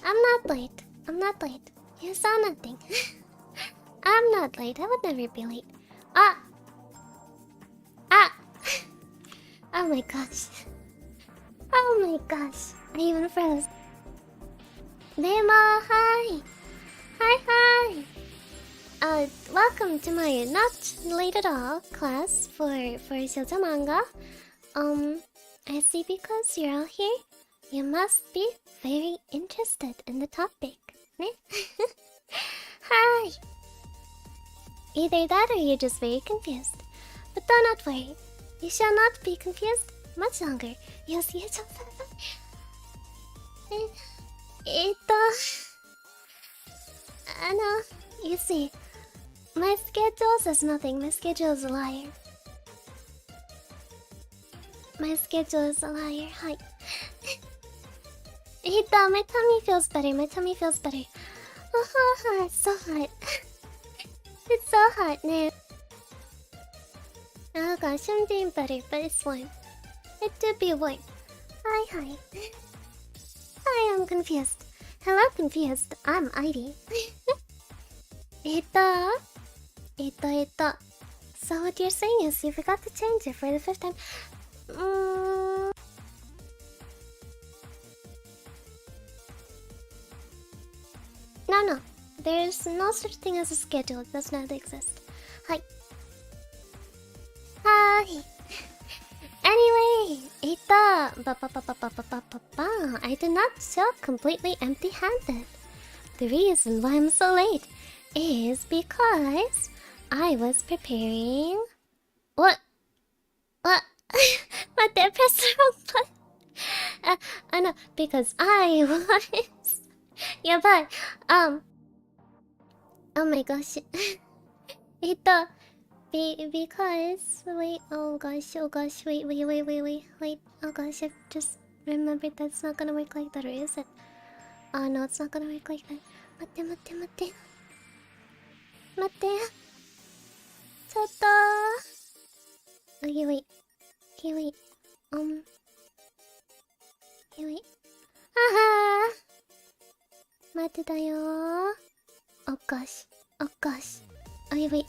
I'm not late. I'm not late. You saw nothing. I'm not late. I would never be late. Ah! Ah! Oh my gosh. Oh my gosh. I even froze. Nemo, hi! Hi! Welcome to my not late at all class for Shoujo Manga. I see because you're all here, you must be very interested in the topic, ne? Hi! Either that or you're just very confused. But do not worry, you shall not be confused much longer. You'll see it. You see, my schedule says nothing. My schedule is a liar. My schedule is a liar. Hi. My tummy feels better. My tummy feels better. Oh, it's so hot. It's so hot now. Oh gosh, I'm doing better, but it's warm. It do be warm. Hi. Hi, I'm confused. Hello, confused. I'm Ivy. So what you're saying is you forgot to change it for the 5th time. No. There's no such thing as a schedule. It does not exist. Hi. Anyway, I did not show completely empty-handed. The reason why I'm so late is because I was preparing... What? But I pressed the wrong button. I know, because I was... Yeah, but, oh my gosh. Because... Wait, oh gosh, wait. Oh gosh, I just remembered that's not gonna work like that, or is it? Oh no, it's not gonna work like that. 待って。ちょっと。Okay, wait. Haha. 待ってたよー。Oh gosh. Okay, wait.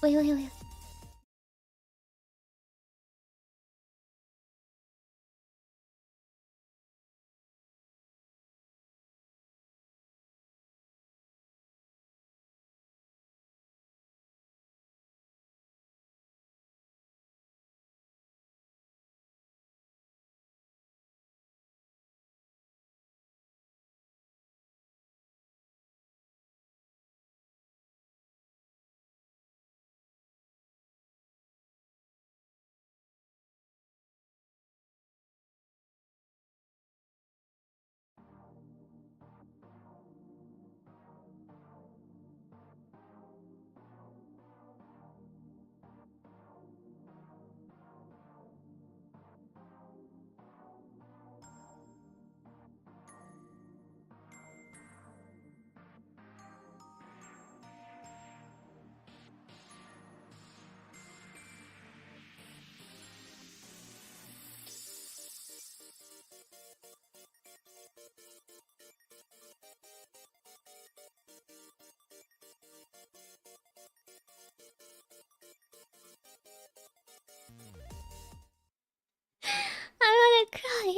I'm gonna cry.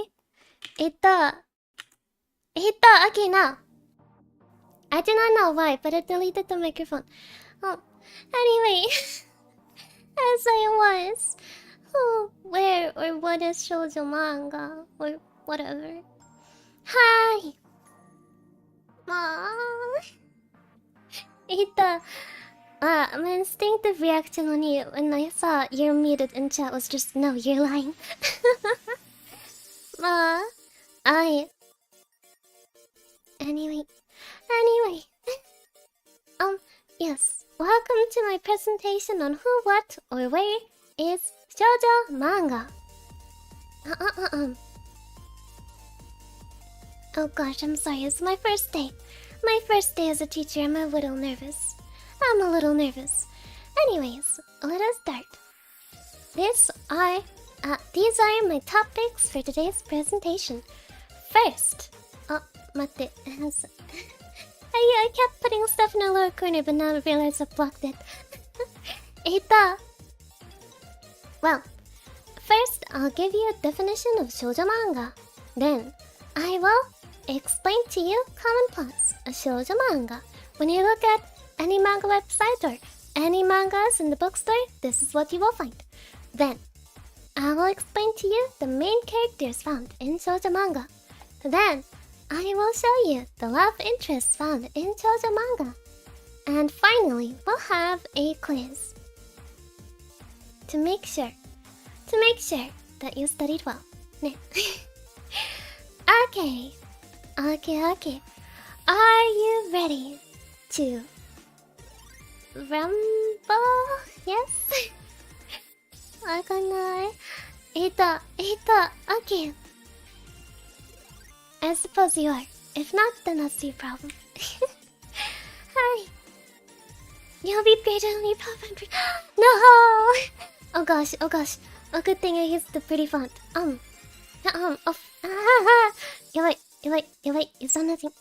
Okay, now. I do not know why, but it deleted the microphone. Oh, anyway. As I was. Oh, where or what is Shoujo Manga? Or whatever. Hi! Mom! My instinctive reaction when I saw you're muted in chat was just, no, you're lying. Anyway. Yes. Welcome to my presentation on who, what, or where is Shoujo Manga. Oh gosh, I'm sorry, it's my first day. My first day as a teacher, I'm a little nervous. Anyways, let us start. These are these are my topics for today's presentation. First, mate, it has... I kept putting stuff in the lower corner, but now I realize I blocked it. Well, first I'll give you a definition of shoujo manga. Then, I will explain to you common plots of shoujo manga. When you look at any manga website or any mangas in the bookstore, this is what you will find. Then, I will explain to you the main characters found in shoujo manga. Then, I will show you the love interests found in shoujo manga. And finally, we'll have a quiz. To make sure that you studied well. Okay. Are you ready to rumble? Yes? Okay. I suppose you are. If not, then that's your problem. Hi. You'll be great on your problem. No! Oh gosh. A good thing I used the pretty font. You wait, you saw nothing.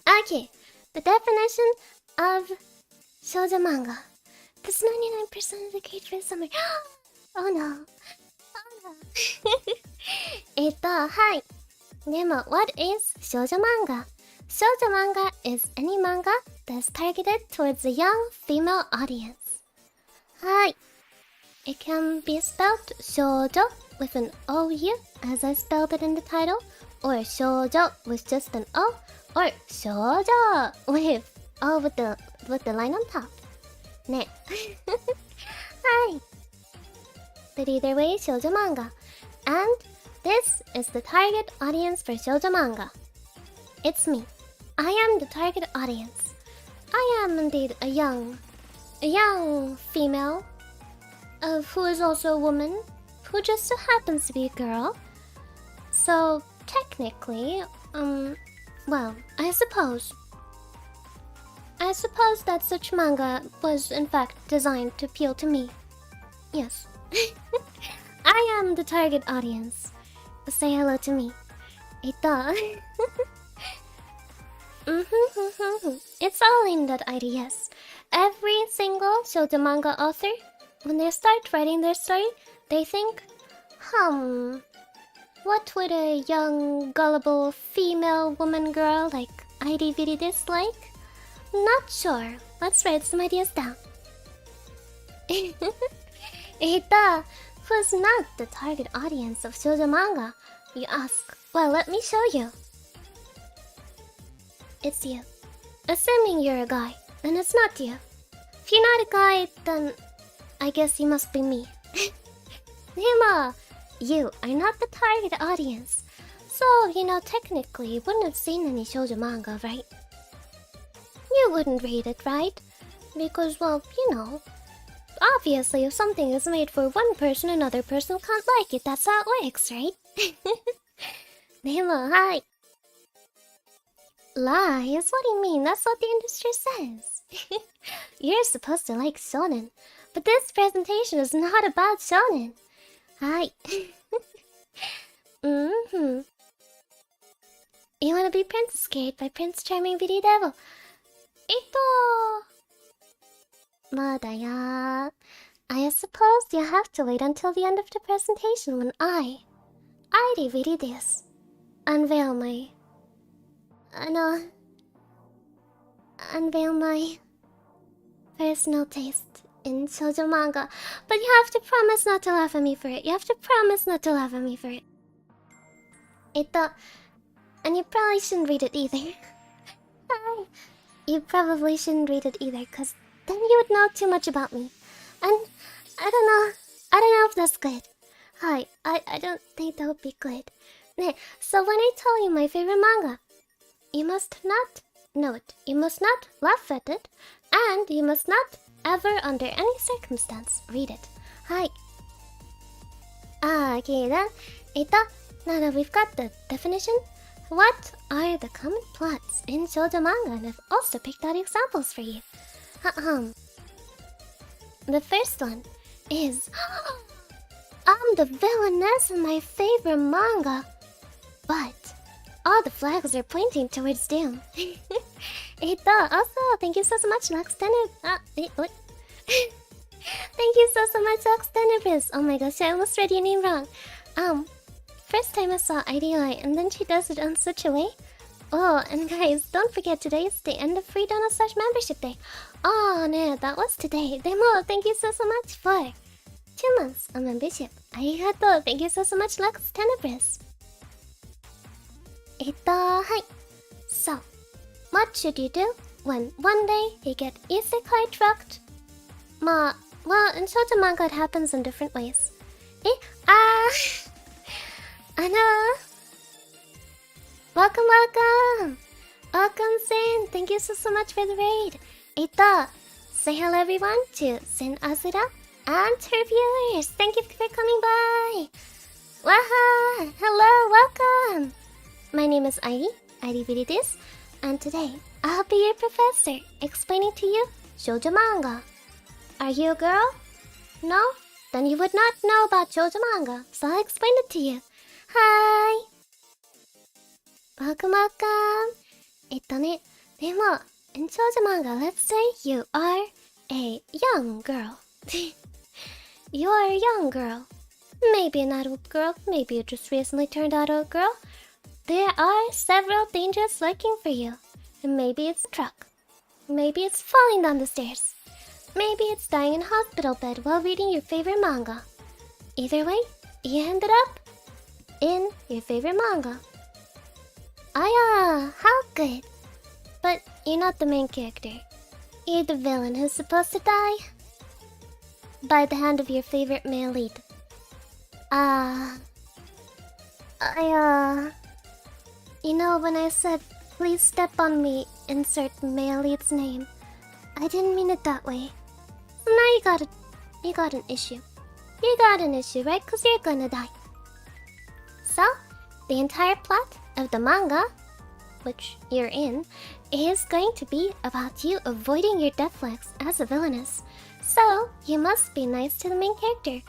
Okay, the definition of shoujo manga. This 99% of the grade for summer. Oh no. Hi. Nemo, what is shoujo manga? Shoujo manga is any manga that's targeted towards a young female audience. Hi. It can be spelled shoujo with an OU, as I spelled it in the title, or shoujo with just an O, or shoujo with O with the line on top. Ne. Hi. But either way, shoujo manga. And this is the target audience for shoujo manga. It's me. I am the target audience. I am indeed a young female, who is also a woman, who just so happens to be a girl. So technically, well, I suppose that such manga was in fact designed to appeal to me. Yes. I am the target audience. Say hello to me. It's all aimed at IDS. Every single shoujo manga author, when they start writing their story, they think, what would a young, gullible, female woman girl like Viridevils like? Not sure. Let's write some ideas down. Who's not the target audience of shoujo manga? You ask. Well, let me show you. It's you. Assuming you're a guy, then it's not you. If you're not a guy, then I guess you must be me. Nima, you are not the target audience. So, technically, you wouldn't have seen any shoujo manga, right? You wouldn't read it, right? Because, well, obviously if something is made for one person, another person can't like it. That's how it works, right? Nima, hi. Lies? What do you mean? That's what the industry says. You're supposed to like shonen, but this presentation is not about shonen. Hi. You wanna be Princess Carried by Prince Charming Viridevil. Madaya. I suppose you have to wait until the end of the presentation when I Viridevils, unveil my personal taste in shoujo manga. But you have to promise not to laugh at me for it. And you probably shouldn't read it either. You probably shouldn't read it either, cause then you would know too much about me. And I don't know if that's good. I don't think that would be good. So when I tell you my favorite manga, you must not know it, you must not laugh at it, and you must not ever under any circumstance read it. Okay then. Now that we've got the definition, what are the common plots in shoujo manga? And I've also picked out examples for you. The first one is I'm the villainess in my favorite manga. But all the flags are pointing towards doom. Also, thank you so much, Lux what? Thank you so much, Lux Tenebris. Oh my gosh, I almost read your name wrong. First time I saw IDI, and then she does it on such a way. Oh, and guys, don't forget today is the end of free donut / membership day. Oh no, that was today. Demo, thank you so much for 2 months of membership. Arigato. Thank you so much, Lux Tenebris. Hi. So, what should you do when one day you get isekai trucked? Well, in Shoujo Manga it happens in different ways. Welcome! Welcome, Sin! Thank you so much for the raid! Say hello everyone to Sin Asura and her viewers! Thank you for coming by! Waha! Hello, welcome! My name is Airi Viridevils, and today I'll be your professor explaining to you Shoujo Manga. Are you a girl? No? Then you would not know about Shoujo Manga, so I'll explain it to you. Hi! Welcome! でも, in Shoujo Manga, let's say you are a young girl. You are a young girl. Maybe an adult girl, maybe you just recently turned adult girl. There are several dangers lurking for you. And maybe it's a truck. Maybe it's falling down the stairs. Maybe it's dying in a hospital bed while reading your favorite manga. Either way, you ended up in your favorite manga. How good. But you're not the main character. You're the villain who's supposed to die by the hand of your favorite male lead. You know, when I said, please step on me, insert male lead's name, I didn't mean it that way. So now you got an issue. You got an issue, right? Because you're gonna die. So, the entire plot of the manga, which you're in, is going to be about you avoiding your death flags as a villainess. So, you must be nice to the main character.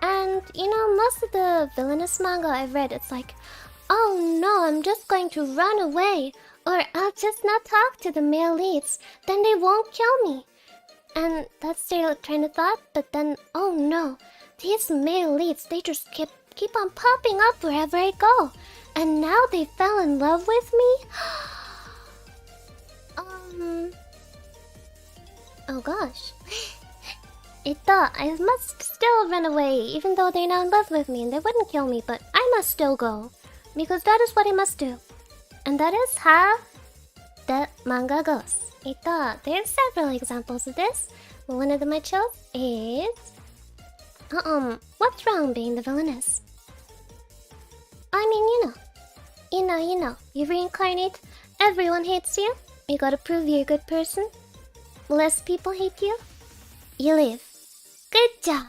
And, you know, most of the villainous manga I've read, it's like, oh no, I'm just going to run away, or I'll just not talk to the male leads, then they won't kill me. And that's their train of thought, but then, oh no, these male leads, they just keep on popping up wherever I go. And now they fell in love with me? Oh gosh. I must still run away, even though they're not in love with me and they wouldn't kill me, but I must still go. Because that is what I must do. And that is how the manga goes. There are several examples of this. One of them I chose is... what's wrong being the villainess? I mean, you know, you reincarnate, everyone hates you, you gotta prove you're a good person. Less people hate you, you live. Good job!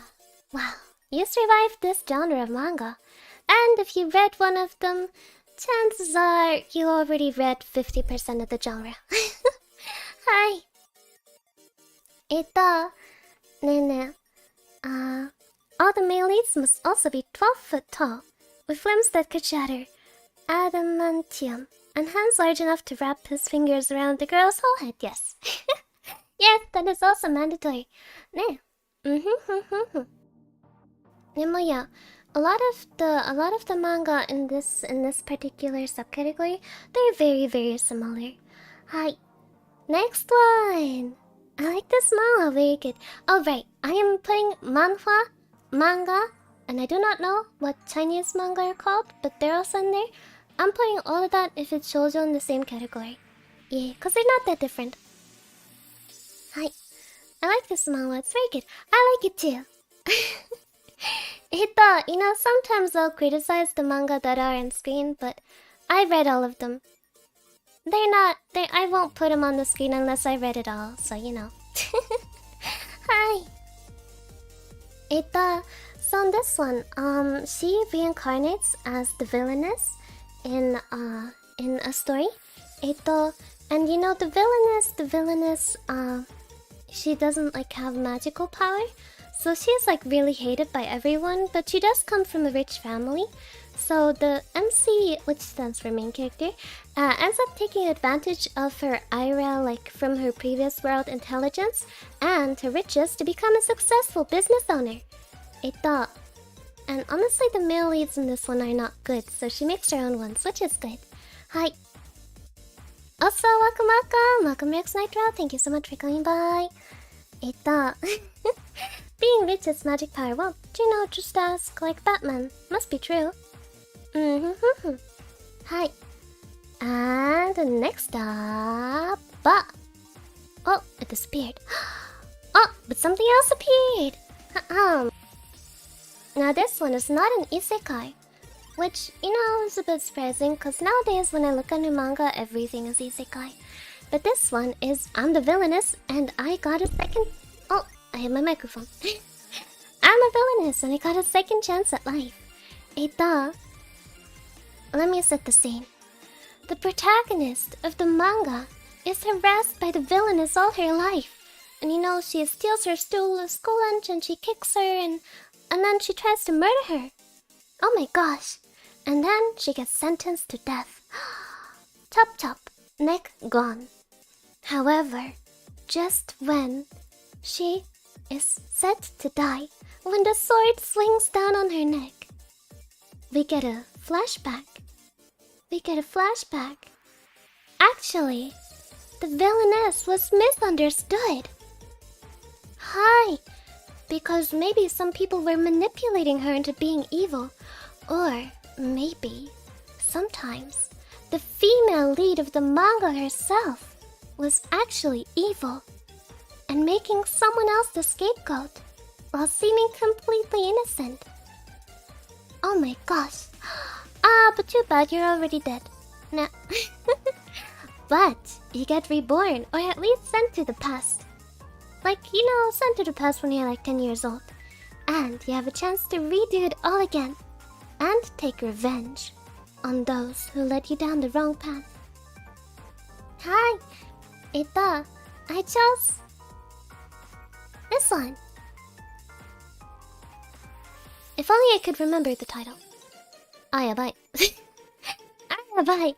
Wow, you survived this genre of manga. And if you read one of them, chances are you already read 50% of the genre. Hi! All the male leads must also be 12 foot tall, with limbs that could shatter adamantium, and hands large enough to wrap his fingers around the girl's whole head, yes. Yes, that is also mandatory. Ne. Yeah, a lot of the manga in this particular subcategory, they're very, very similar. Hi. Next one. I like this manga, very good. Oh right, I am putting manhwa, manga, and I do not know what Chinese manga are called, but they're also in there. I'm putting all of that if it's shoujo in the same category. Yeah, because they're not that different. Hi. I like this manga, it's very good. I like it too. You know, sometimes I'll criticize the manga that are on screen, but I read all of them. I won't put them on the screen unless I read it all, so you know. Hi. So in this one, she reincarnates as the villainess in a story. And you know, the villainess, she doesn't like have magical power. So she's like really hated by everyone, but she does come from a rich family. So the MC, which stands for main character, ends up taking advantage of her IRA, like from her previous world intelligence, and her riches to become a successful business owner. And honestly, the male leads in this one are not good, so she makes her own ones, which is good. Hi. Also, welcome, Rex Nitro. Thank you so much for coming by. Being rich is magic power. Well, you know, just ask like Batman. Must be true. Hi. And next up, oh, it disappeared. Oh, but something else appeared. Now this one is not an isekai, which, you know, is a bit surprising, because nowadays when I look at new manga, everything is isekai. But this one is, I'm the villainess, and I got a second... Oh, I have my microphone. I'm a villainess, and I got a second chance at life. Let me set the scene. The protagonist of the manga is harassed by the villainess all her life. And you know, she steals her school lunch, and she kicks her, and then she tries to murder her. Oh my gosh. And then she gets sentenced to death. Chop, neck gone. However, just when she is set to die, when the sword swings down on her neck, we get a flashback. Actually, the villainess was misunderstood. Hi. Because maybe some people were manipulating her into being evil. Or maybe, sometimes, the female lead of the manga herself was actually evil and making someone else the scapegoat while seeming completely innocent. Oh my gosh. But too bad, you're already dead. Nah. But you get reborn, or at least sent to the past. Like, you know, sent to the past when you're like 10 years old. And you have a chance to redo it all again. And take revenge on those who led you down the wrong path. Hi! I chose this one. If only I could remember the title. Yabai. Yabai.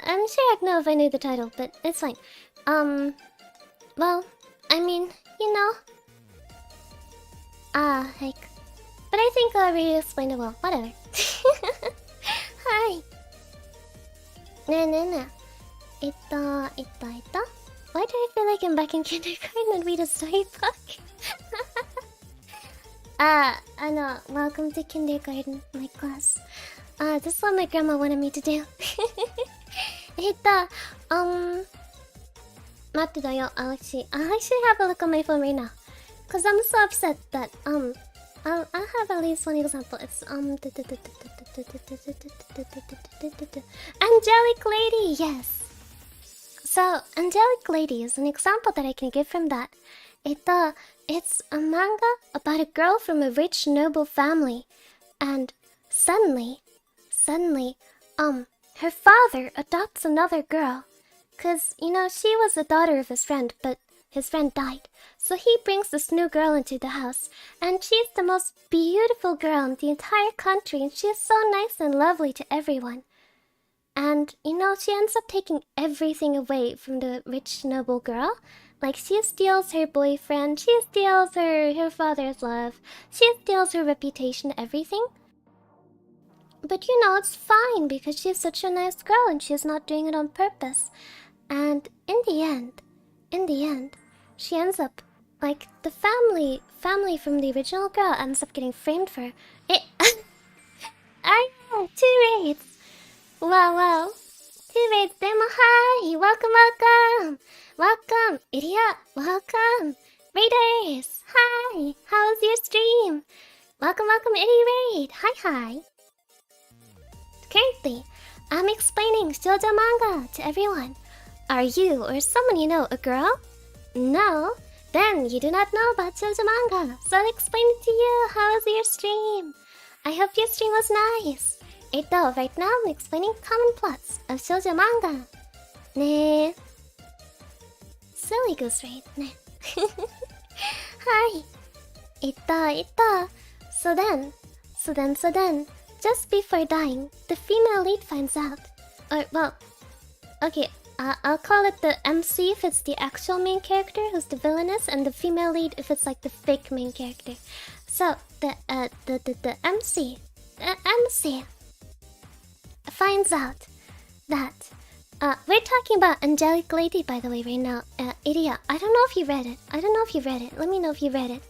I'm sure I'd know if I knew the title, but it's fine. Well, I mean, you know. Like... But I think I already explained it well. Whatever. Hi. No. Why do I feel like I'm back in kindergarten and read a storybook? Welcome to kindergarten, my class. This is what my grandma wanted me to do. 待ってだよ, I actually have a look on my phone right now. Cause I'm so upset that, I'll have at least one example. It's, Angelic Lady, yes! So, Angelic Lady is an example that I can give from that. It's a manga about a girl from a rich, noble family. And suddenly, her father adopts another girl. Cause, you know, she was the daughter of his friend, but his friend died. So he brings this new girl into the house. And she's the most beautiful girl in the entire country. And she is so nice and lovely to everyone. And, you know, she ends up taking everything away from the rich, noble girl. Like, she steals her boyfriend. She steals her father's love. She steals her reputation, everything. But, you know, it's fine because she's such a nice girl and she's not doing it on purpose. And in the end, she ends up, like, the family from the original girl ends up getting framed for it. I know, 2 raids. Wow. 2 raids, demo, hi, welcome, idiot, welcome, raiders, hi, how's your stream? Welcome, Itty Raid, hi. Currently, I'm explaining Shoujo Manga to everyone. Are you or someone you know a girl? No? Then you do not know about Shoujo Manga, so I'll explain it to you. How was your stream? I hope your stream was nice. Right now I'm explaining common plots of Shoujo Manga. Ne. Silly Goose Raid, ne. Hi. Ita. So then, just before dying, the female lead finds out. Or, well, okay, I'll call it the MC if it's the actual main character who's the villainess, and the female lead if it's like the fake main character. So, the MC finds out that, we're talking about Angelic Lady, by the way, right now. Idia, I don't know if you read it. Let me know if you read it.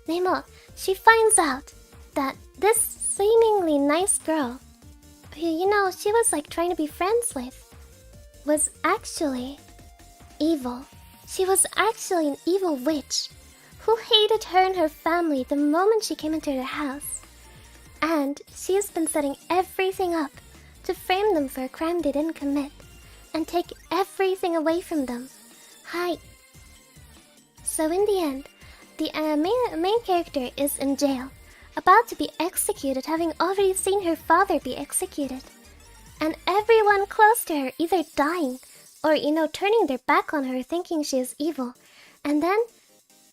Nemo, she finds out that this seemingly nice girl, who, you know, she was like trying to be friends with, was actually evil. She was actually an evil witch who hated her and her family the moment she came into their house. And she has been setting everything up to frame them for a crime they didn't commit and take everything away from them. Hi. So in the end, the main character is in jail, about to be executed, having already seen her father be executed. And everyone close to her either dying or, you know, turning their back on her, thinking she is evil. And then,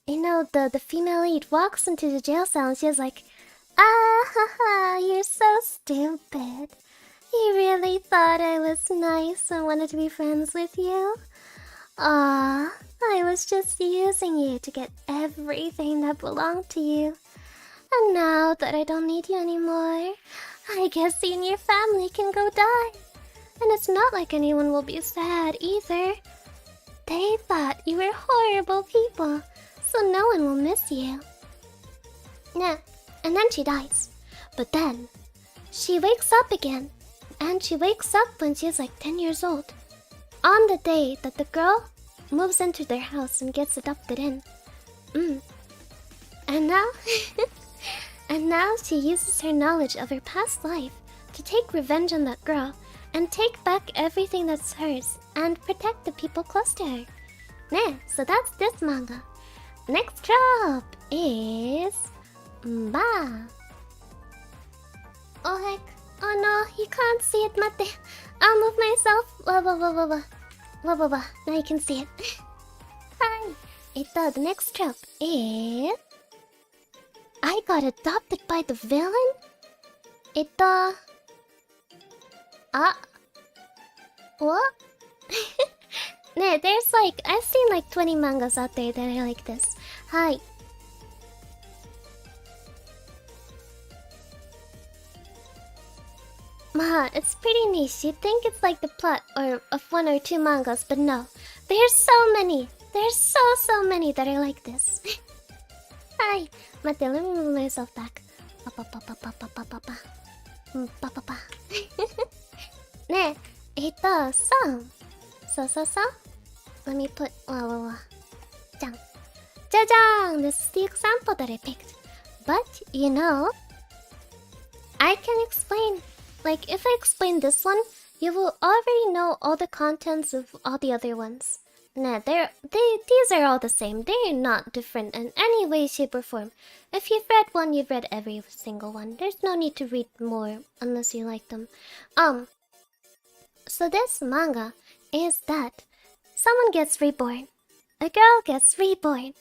you know, the female lead walks into the jail cell and she's like, "Ah, haha, you're so stupid. You really thought I was nice and wanted to be friends with you? Ah, I was just using you to get everything that belonged to you. And now that I don't need you anymore, I guess you and your family can go die. And it's not like anyone will be sad either. They thought you were horrible people, so no one will miss you." Yeah, and then she dies. But then, she wakes up again. And she wakes up when she's like 10 years old, on the day that the girl moves into their house and gets adopted in. And now, she uses her knowledge of her past life to take revenge on that girl and take back everything that's hers and protect the people close to her. Yeah, so that's this manga. Next drop is Ba. Oh heck. Oh no, you can't see it, mate. I'll move myself. Wah. Now you can see it. Hi. The next trope is... I got adopted by the villain? What? Nah, there's like... I've seen like 20 mangas out there that are like this. Hi. It's pretty niche. You'd think it's like the plot of one or two mangas, but no. There's so many. There's so many that are like this. Hi. Mate, let me move myself back. Ne, so. Let me put... Jang. Jajang! This is the example that I picked. But, you know, I can explain... Like, if I explain this one, you will already know all the contents of all the other ones. Nah, these are all the same. They're not different in any way, shape, or form. If you've read one, you've read every single one. There's no need to read more unless you like them. So this manga is that someone gets reborn. A girl gets reborn.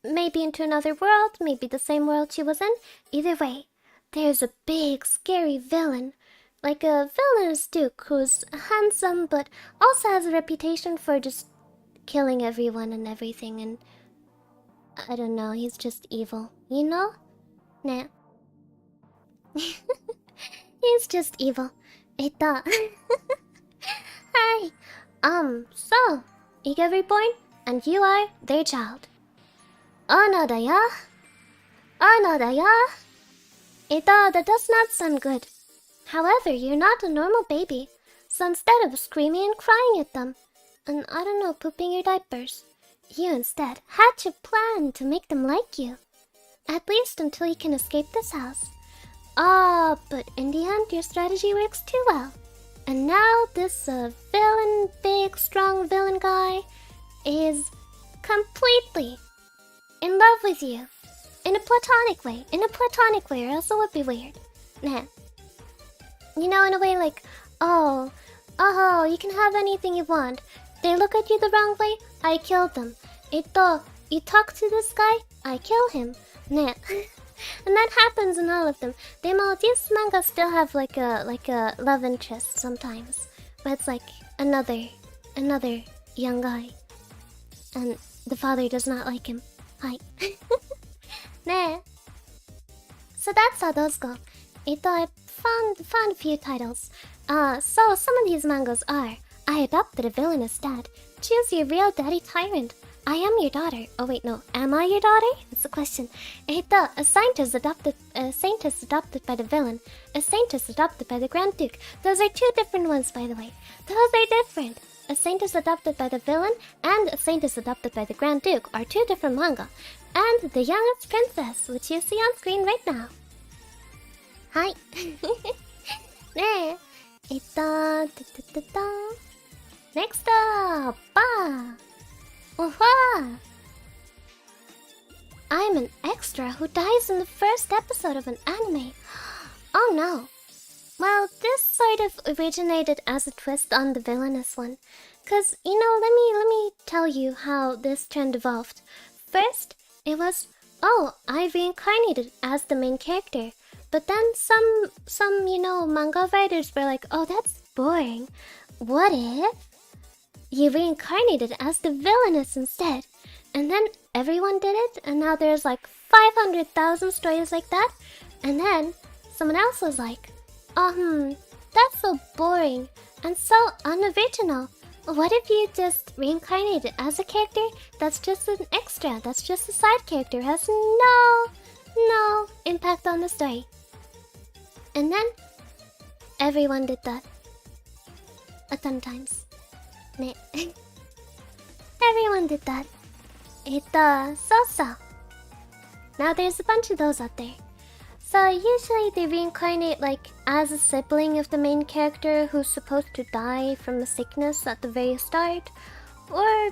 Maybe into another world, maybe the same world she was in. Either way, there's a big, scary villain. Like a villainous duke who's handsome but also has a reputation for just killing everyone and everything, and I don't know, he's just evil, you know? Nah. He's just evil. Hi. So, you get reborn, and you are their child. That does not sound good. However, you're not a normal baby, so instead of screaming and crying at them, and I don't know, pooping your diapers, you instead hatch a plan to make them like you. At least until you can escape this house. But in the end, your strategy works too well. And now this villain, big, strong villain guy is completely in love with you. In a platonic way, or else it would be weird. Nah. You know, in a way like, oh, you can have anything you want. They look at you the wrong way, I killed them. You talk to this guy, I kill him. Nah. And that happens in all of them. These mangas still have like a love interest sometimes. But it's like another young guy. And the father does not like him. Hi. Nah. So that's how those go. I found a few titles. So some of these mangas are I adopted a villainous dad. Choose your real daddy tyrant. I am your daughter. Oh wait, no. Am I your daughter? That's the question. A saint is adopted by the villain. A saint is adopted by the Grand Duke. Those are two different ones, by the way. Those are different. A saint is adopted by the villain and a saint is adopted by the Grand Duke are two different manga. And the youngest princess, which you see on screen right now. Hi. There. Next up, I'm an extra who dies in the first episode of an anime. Oh no. Well, this sort of originated as a twist on the villainous one. Cause, let me tell you how this trend evolved. First, it was, oh, I reincarnated as the main character. But then some manga writers were like, oh, that's boring. What if you reincarnated as the villainess instead? And then everyone did it, and now there's like 500,000 stories like that. And then someone else was like, that's so boring and so unoriginal. What if you just reincarnated as a character that's just an extra, that's just a side character, has no impact on the story? And then everyone did that a ton times. Everyone did that. So. Now there's a bunch of those out there. So usually they reincarnate like as a sibling of the main character who's supposed to die from a sickness at the very start. Or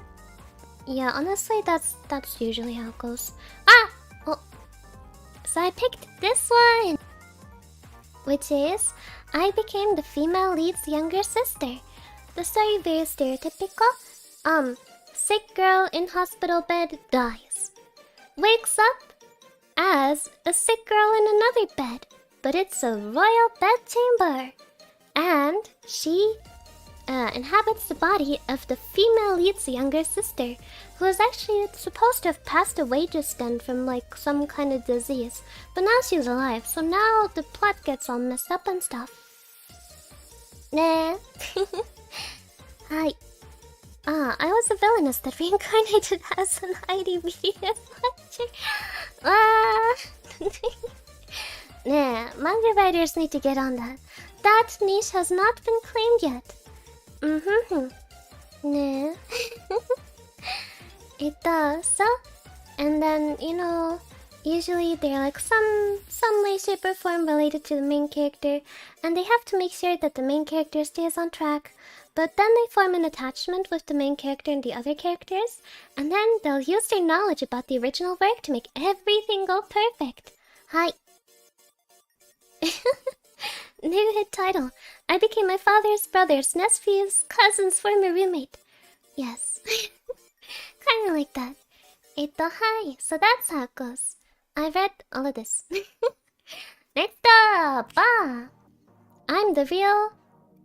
yeah, honestly that's usually how it goes. So I picked this one, which is I became the female lead's younger sister. The story very stereotypical. Sick girl in hospital bed dies. Wakes up as a sick girl in another bed, but it's a royal bedchamber. And she inhabits the body of the female lead's younger sister, who is actually supposed to have passed away just then from like some kind of disease. But now she's alive, so now the plot gets all messed up and stuff. Nah. Hi. I was a villainess that reincarnated as an IDB watcher. Nah, manga writers need to get on that. That niche has not been claimed yet. Nah. It does. So, and then, usually they're like some way, shape, or form related to the main character, and they have to make sure that the main character stays on track. But then they form an attachment with the main character and the other characters, and then they'll use their knowledge about the original work to make everything go perfect. Hi. New hit title. I became my father's brother's nephew's cousin's former roommate. Yes. Kinda like that. Hi. So that's how it goes. I read all of this. Next up! I'm the real...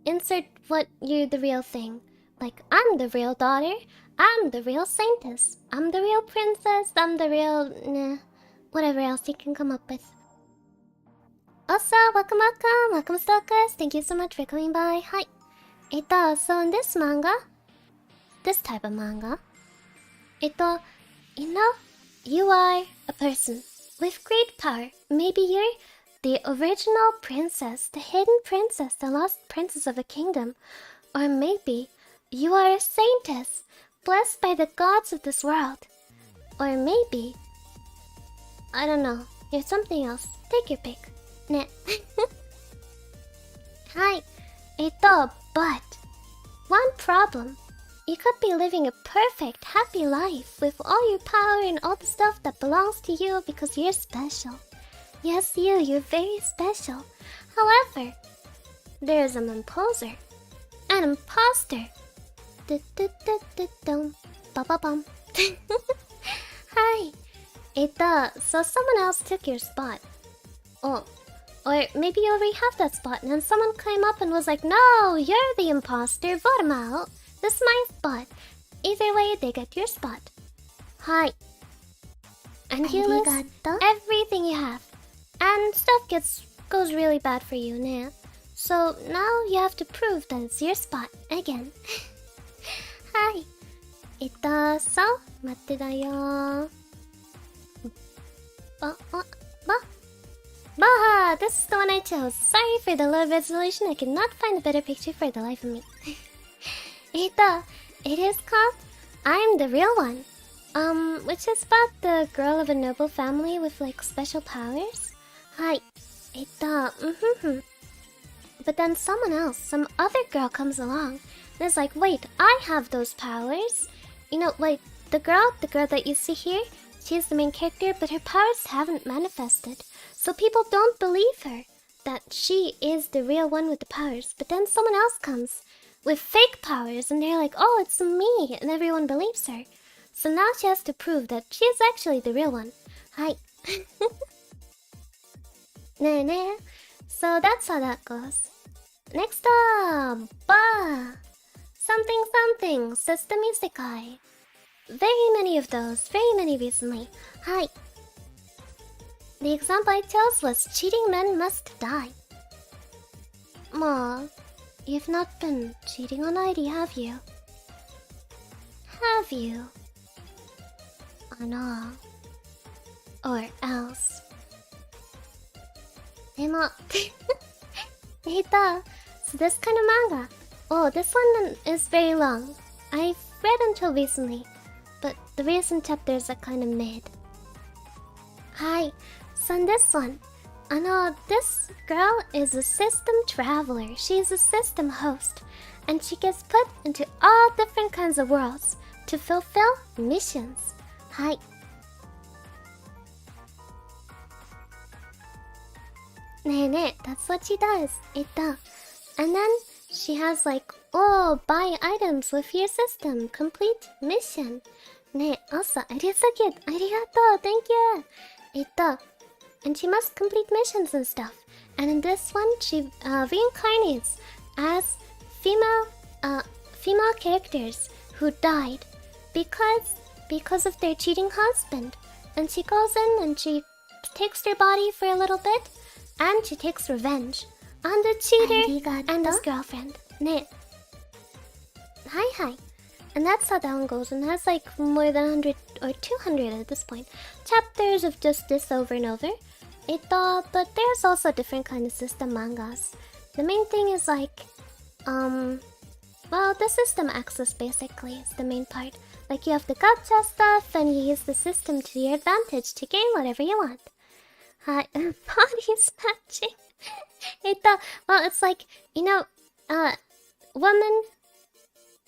Insert what you're the real thing. Like, I'm the real daughter. I'm the real saintess. I'm the real princess. I'm the real... whatever else you can come up with. Also, welcome stalkers. Thank you so much for coming by. Hi. So in this manga, this type of manga, you are a person with great power. Maybe you're the original princess, the hidden princess, the lost princess of a kingdom. Or maybe you are a saintess, blessed by the gods of this world. Or maybe, I don't know, you're something else. Take your pick. Nah. Hi. But one problem. You could be living a perfect, happy life with all your power and all the stuff that belongs to you because you're special. Yes, you're very special. However, there is an imposter. An imposter. Hi. So someone else took your spot. Oh, or maybe you already have that spot and then someone came up and was like, no, you're the imposter, vote him out. This is my spot. Either way, they get your spot. Hi. And you lose everything you have. And stuff goes really bad for you now. So now you have to prove that it's your spot again. Hi. So, 待ってだよ。Baha, this is the one I chose. Sorry for the low resolution, I cannot find a better picture for the life of me. It is called I'm the Real One. Which is about the girl of a noble family with like special powers. Hi. But then some other girl comes along and is like, wait, I have those powers. You know, like the girl that you see here, she's the main character, but her powers haven't manifested. So people don't believe her that she is the real one with the powers. But then someone else comes with fake powers and they're like, oh, it's me, and everyone believes her. So now she has to prove that she is actually the real one. Hi. Ne. So that's how that goes. Next up, something, System Isekai. Very many of those, very many recently. Hi. The example I chose was cheating men must die. Ma, you've not been cheating on ID, have you? Have you? No. Or else. でも So this kind of manga. Oh, this one is very long. I've read until recently, but the recent chapters are kind of mid. Hi. So in this one, this girl is a system traveler. She's a system host, and she gets put into all different kinds of worlds to fulfill missions. Hi. Ne, that's what she does. And then she has like, oh, buy items with your system. Complete mission. Ne, also, arigato, thank you. And she must complete missions and stuff. And in this one, she reincarnates as female characters who died because of their cheating husband. And she goes in and she takes their body for a little bit, and she takes revenge on the cheater and his girlfriend. Ne. Hi. And that's how that one goes, and has like more than 100 or 200 at this point chapters of just this over and over. But there's also different kind of system mangas. The main thing is like, well, the system access basically is the main part. Like you have the gacha stuff, and you use the system to your advantage to gain whatever you want. Hi, body snatching. Well, it's like, woman,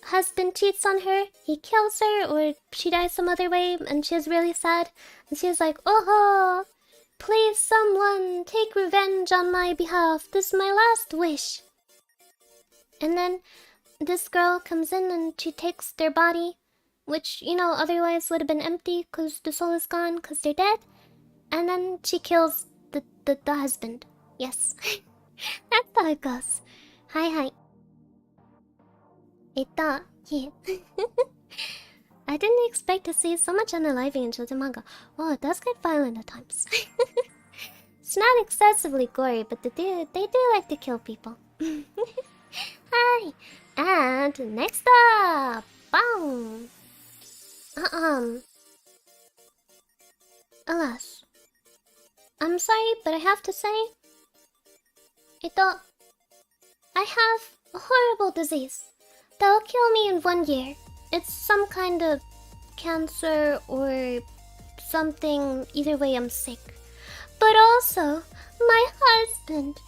husband cheats on her, he kills her, or she dies some other way, and she's really sad, and she's like, oh, please someone take revenge on my behalf, this is my last wish. And then this girl comes in and she takes their body, which, otherwise would have been empty because the soul is gone because they're dead, and then she kills the husband. Yes. That's how it goes. Hi. Yeah. I didn't expect to see so much unaliving in shoujo manga. Well, it does get violent at times. It's not excessively gory, but they do like to kill people. Hi. And next up, bang. Alas, I'm sorry, but I have to say, I have a horrible disease that will kill me in 1 year. It's some kind of cancer or something. Either way, I'm sick. But also, my husband,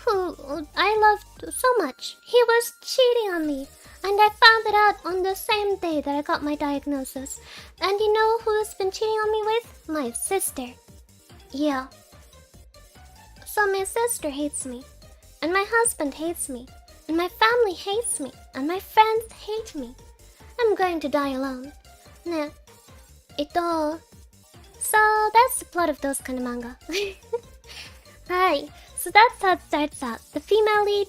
who I loved so much, he was cheating on me. And I found it out on the same day that I got my diagnosis. And you know who's been cheating on me with? My sister. Yeah. So my sister hates me. And my husband hates me. And my family hates me. And my friends hate me. I'm going to die alone. Ne. So that's the plot of those kind of manga. Hi, so that's how it starts out. The female lead,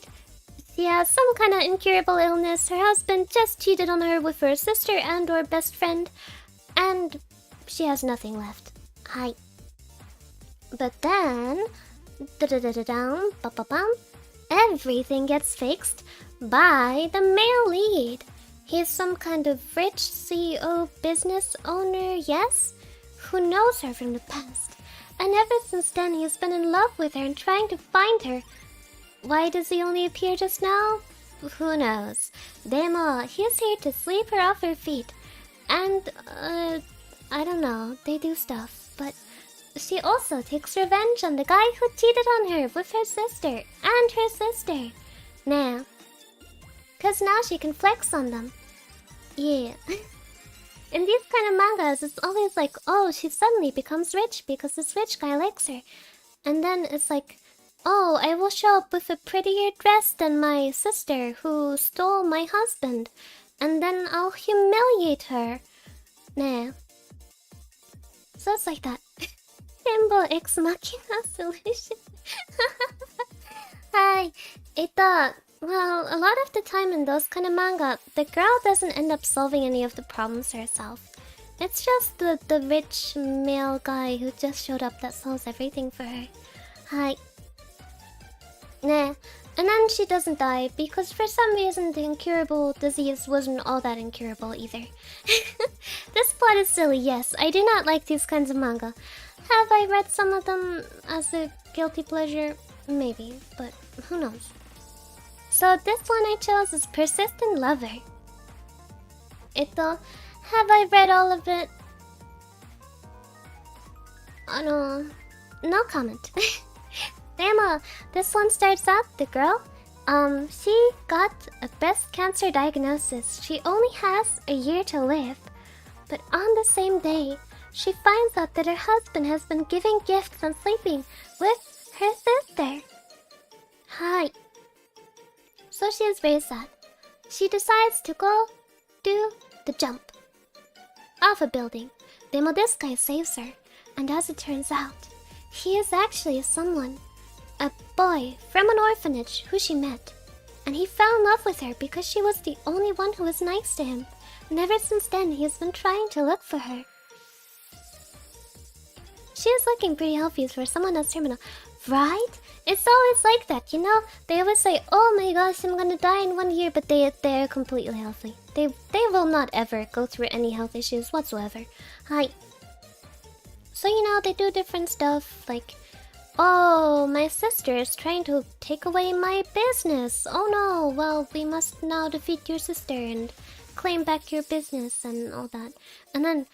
she has some kind of incurable illness. Her husband just cheated on her with her sister and or best friend, and she has nothing left. Hi. But then, everything gets fixed by the male lead. He's some kind of rich CEO business owner, yes, who knows her from the past. And ever since then, he's been in love with her and trying to find her. Why does he only appear just now? Who knows? Demo, he's here to sweep her off her feet. And, I don't know, they do stuff, but she also takes revenge on the guy who cheated on her with her sister and her sister. Now, 'cause now she can flex on them. Yeah. In these kind of mangas, it's always like, oh, she suddenly becomes rich because this rich guy likes her. And then it's like, oh, I will show up with a prettier dress than my sister who stole my husband. And then I'll humiliate her. Nah. So it's like that. Rainbow X Machina solution. Hi. Well, a lot of the time in those kind of manga, the girl doesn't end up solving any of the problems herself. It's just the rich male guy who just showed up that solves everything for her. Hi. Nah. And then she doesn't die because for some reason the incurable disease wasn't all that incurable either. This plot is silly, yes. I do not like these kinds of manga. Have I read some of them as a guilty pleasure? Maybe, but who knows. So this one I chose is Persistent Lover. Have I read all of it? Oh no comment. Demo, this one starts out, the girl, she got a breast cancer diagnosis. She only has a year to live. But on the same day, she finds out that her husband has been giving gifts and sleeping with her sister. Hi. So she is very sad. She decides to go do the jump off a building. Demo, this guy saves her. And as it turns out, he is actually someone, a boy from an orphanage who she met. And he fell in love with her because she was the only one who was nice to him. And ever since then, he has been trying to look for her. She is looking pretty healthy for someone that's terminal. Right? It's always like that, you know? They always say, oh my gosh, I'm gonna die in 1 year, but they're completely healthy. They will not ever go through any health issues whatsoever. Hi. So, you know, they do different stuff, like, oh, my sister is trying to take away my business. Oh no, well, we must now defeat your sister and claim back your business and all that. And then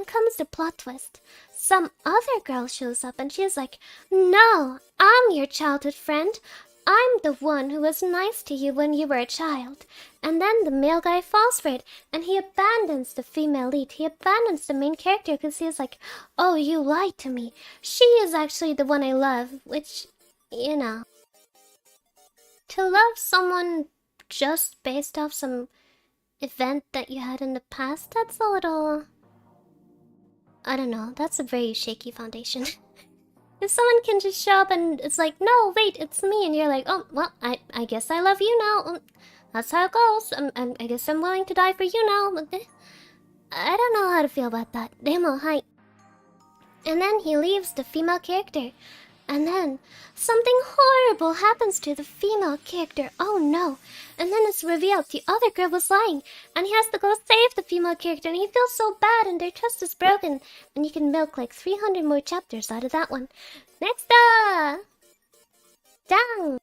comes the plot twist. Some other girl shows up and she's like, no, I'm your childhood friend. I'm the one who was nice to you when you were a child. And then the male guy falls for it and he abandons the female lead. He abandons the main character because he's like, oh, you lied to me. She is actually the one I love, which, you know. To love someone just based off some event that you had in the past, that's a little... I don't know, that's a very shaky foundation. If someone can just show up and it's like, no, wait, it's me, and you're like, oh, well, I guess I love you now. That's how it goes. I guess I'm willing to die for you now. I don't know how to feel about that. Demo, hi. And then he leaves the female character. And then something horrible happens to the female character. Oh no. And then it's revealed the other girl was lying. And he has to go save the female character. And he feels so bad and their trust is broken. And you can milk like 300 more chapters out of that one. Next up! Dang!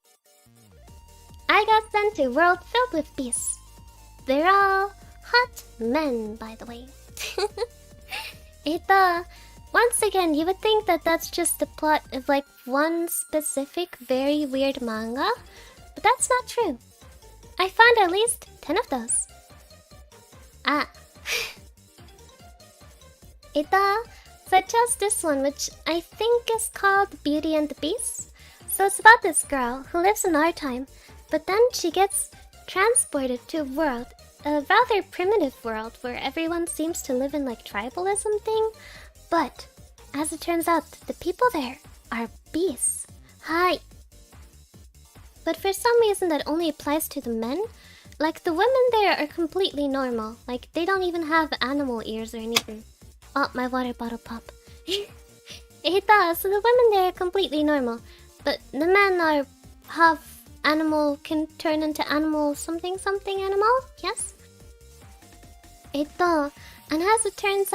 I got sent to a world filled with beasts. They're all hot men, by the way. Once again, you would think that that's just the plot of like one specific very weird manga, but that's not true. I found at least 10 of those. So I chose this one, which I think is called Beauty and the Beast. So it's about this girl who lives in our time, but then she gets transported to a world, a rather primitive world where everyone seems to live in like tribalism thing. But, as it turns out, the people there are beasts. Hi. But for some reason that only applies to the men. Like, the women there are completely normal. Like, they don't even have animal ears or anything. Oh, my water bottle pop. It does, so the women there are completely normal. But the men are half animal, can turn into animal something something animal? Yes? And as it turns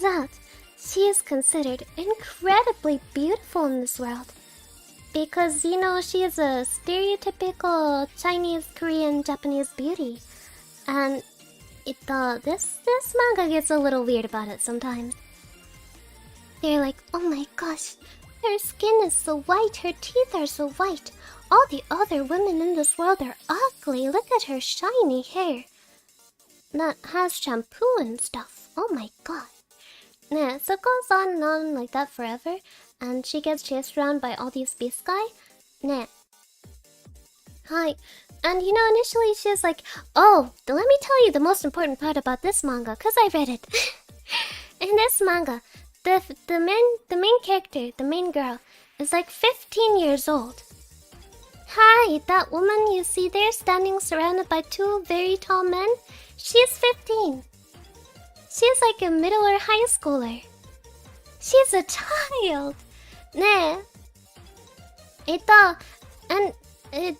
out, she is considered incredibly beautiful in this world. Because, you know, she is a stereotypical Chinese, Korean, Japanese beauty. And this manga gets a little weird about it sometimes. They're like, oh my gosh, her skin is so white, her teeth are so white. All the other women in this world are ugly. Look at her shiny hair. That has shampoo and stuff. Oh my god. Yeah, so it goes on and on like that forever. And she gets chased around by all these beast guy. Nah. Hi. And you know, initially she was like, oh, let me tell you the most important part about this manga, cause I read it. In this manga, the main character, the main girl, is like 15 years old. Hi, that woman you see there standing surrounded by two very tall men, she's 15. She's like a middle or high schooler. She's a child. Nah.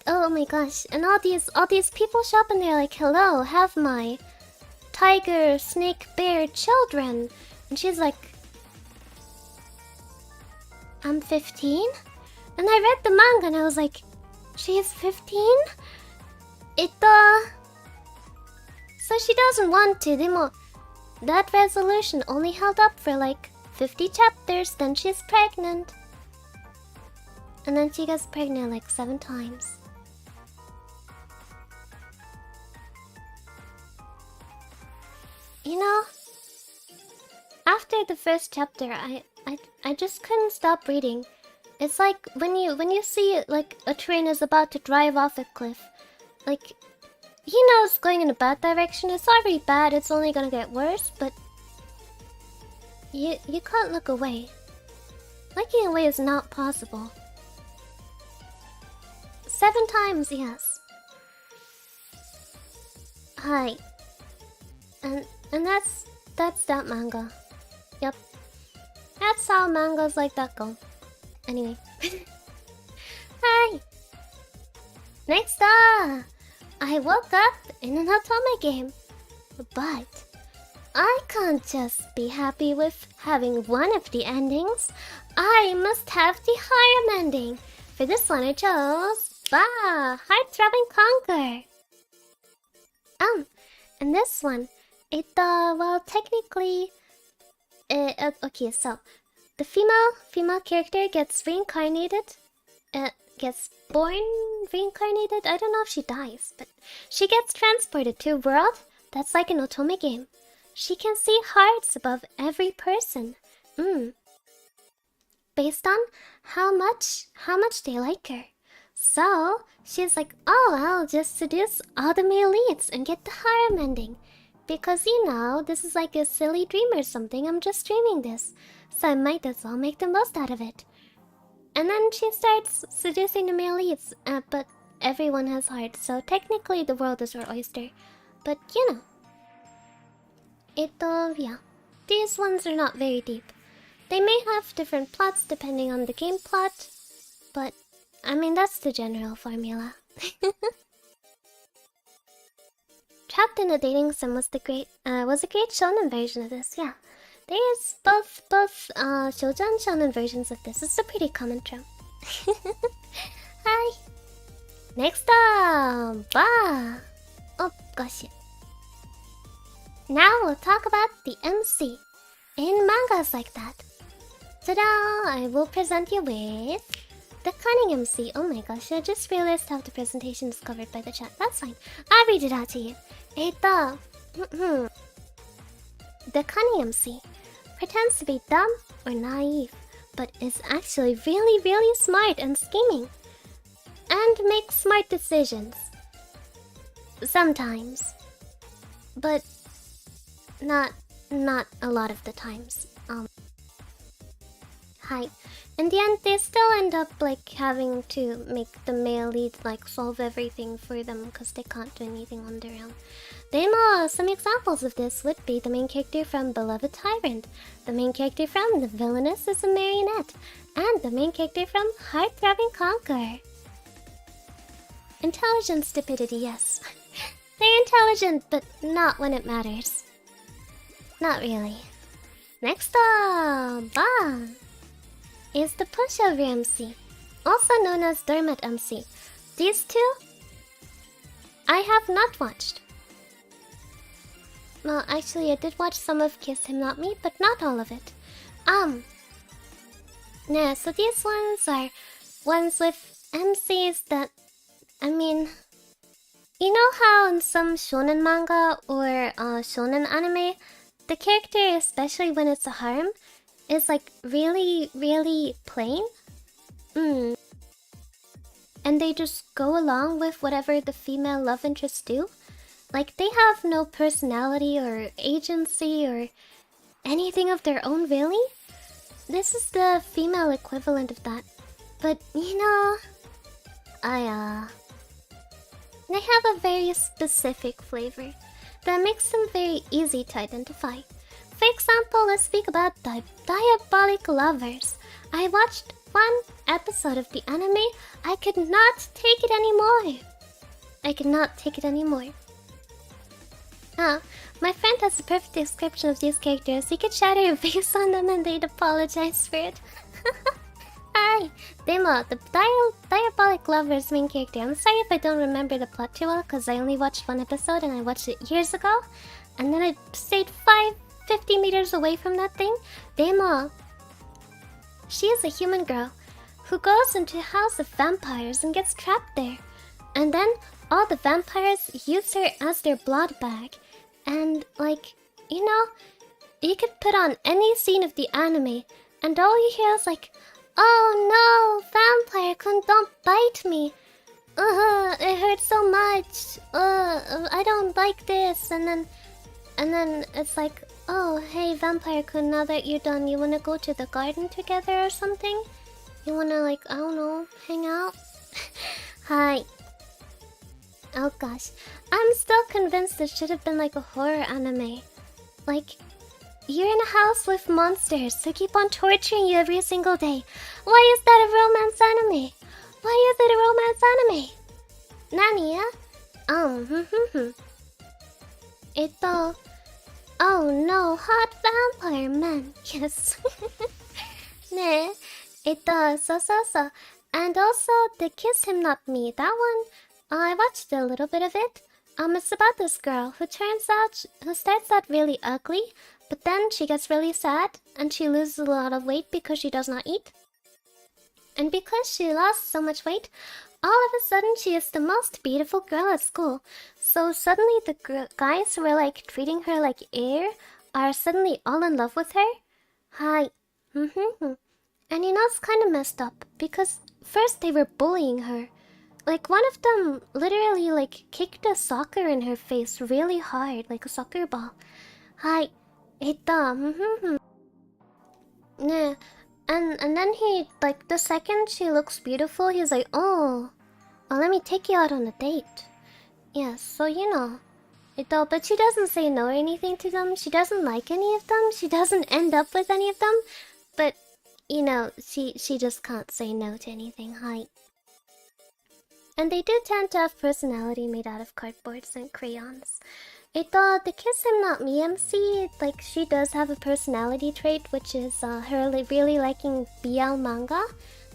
Oh my gosh, and all these people shop and they're like, hello, have my tiger, snake, bear children. And she's like, I'm 15? And I read the manga and I was like, she's 15? So she doesn't want to, that resolution only held up for like 50 chapters, then she's pregnant. And then she gets pregnant like 7 times. You know, after the first chapter, I just couldn't stop reading. It's like when you see like a train is about to drive off a cliff, like he knows it's going in a bad direction. It's already bad. It's only gonna get worse, but you can't look away. Looking away is not possible. 7 times, yes. Hi. And that's that manga. Yep. That's how mangas like that go. Anyway. Hi. Next up, I woke up in an otome game, but I can't just be happy with having one of the endings. I must have the harem ending. For this one, I chose Heart-Throbbing Conquer. And this one, well, technically, okay, so the female character gets reincarnated, gets born reincarnated. I don't know if she dies, but she gets transported to a world that's like an otome game. She can see hearts above every person. Based on how much they like her. So she's like, oh, I'll just seduce all the male leads and get the harem ending. Because, you know, this is like a silly dream or something. I'm just dreaming this. So I might as well make the most out of it. And then she starts seducing the male leads. But everyone has hearts, so technically the world is her oyster. But, you know. Yeah. These ones are not very deep. They may have different plots depending on the game plot. But, I mean, that's the general formula. Trapped in a Dating Sim was a great shonen version of this, yeah. There's both shoujo and shonen versions of this. It's a pretty common trope. Hi. Next up, oh gosh. Now we'll talk about the MC in mangas like that. Ta-da! I will present you with the Cunning MC. Oh my gosh, I just realized how the presentation is covered by the chat. That's fine. I'll read it out to you. The Cunning MC pretends to be dumb or naive, but is actually really, really smart and scheming. And makes smart decisions. Sometimes. But not not a lot of the times. Hi. In the end, they still end up like having to make the male lead like solve everything for them because they can't do anything on their own. Some examples of this would be the main character from Beloved Tyrant, the main character from The Villainess is a Marionette, and the main character from Heartthrobbing Conqueror. Intelligent stupidity, yes. They're intelligent, but not when it matters. Not really. Next up, is the pushover MC, also known as Dormant MC. These two, I have not watched. Well, actually, I did watch some of Kiss Him Not Me, but not all of it. Nah, so these ones are ones with MCs that, I mean, you know how in some shonen manga or shonen anime, the character, especially when it's a harem, is like really, really plain? And they just go along with whatever the female love interests do? Like they have no personality or agency or anything of their own, really? This is the female equivalent of that. But, you know, they have a very specific flavor that makes them very easy to identify. For example, let's speak about Diabolic Lovers. I watched one episode of the anime. I could not take it anymore. My friend has a perfect description of these characters. You could shatter your face on them and they'd apologize for it. Hi! Demo, the Diabolic Lovers main character. I'm sorry if I don't remember the plot too well, because I only watched one episode and I watched it years ago. And then I stayed 50 meters away from that thing. Demo. She is a human girl who goes into a house of vampires and gets trapped there. And then all the vampires use her as their blood bag. And like, you know, you could put on any scene of the anime and all you hear is like, "Oh no, vampire-kun, don't bite me. It hurts so much. I don't like this." And then it's like, "Oh, hey vampire-kun, now that you're done, you wanna go to the garden together or something? You wanna like, I don't know, hang out?" Hi. Oh gosh, I'm still convinced this should have been like a horror anime. Like, you're in a house with monsters who keep on torturing you every single day. Why is that a romance anime? Why is it a romance anime? Nani, yeah? Oh no, hot vampire man. Yes. Ne. So. And also, the Kiss Him Not Me, that one, I watched a little bit of it. It's about this girl who starts out really ugly, but then she gets really sad and she loses a lot of weight because she does not eat. And because she lost so much weight, all of a sudden she is the most beautiful girl at school. So suddenly the guys who were like treating her like air are suddenly all in love with her. Hi. And you know, it's kind of messed up because first they were bullying her. Like one of them literally like kicked a soccer in her face really hard, like a soccer ball. Hi. Yeah. And then he, like, the second she looks beautiful, he's like, "Oh, well, let me take you out on a date." Yeah, so you know. But she doesn't say no or anything to them. She doesn't like any of them. She doesn't end up with any of them. But, you know, she just can't say no to anything. Hi. And they do tend to have personality made out of cardboards and crayons. The Kiss Him Not Me MC, like, she does have a personality trait, which is her really liking BL manga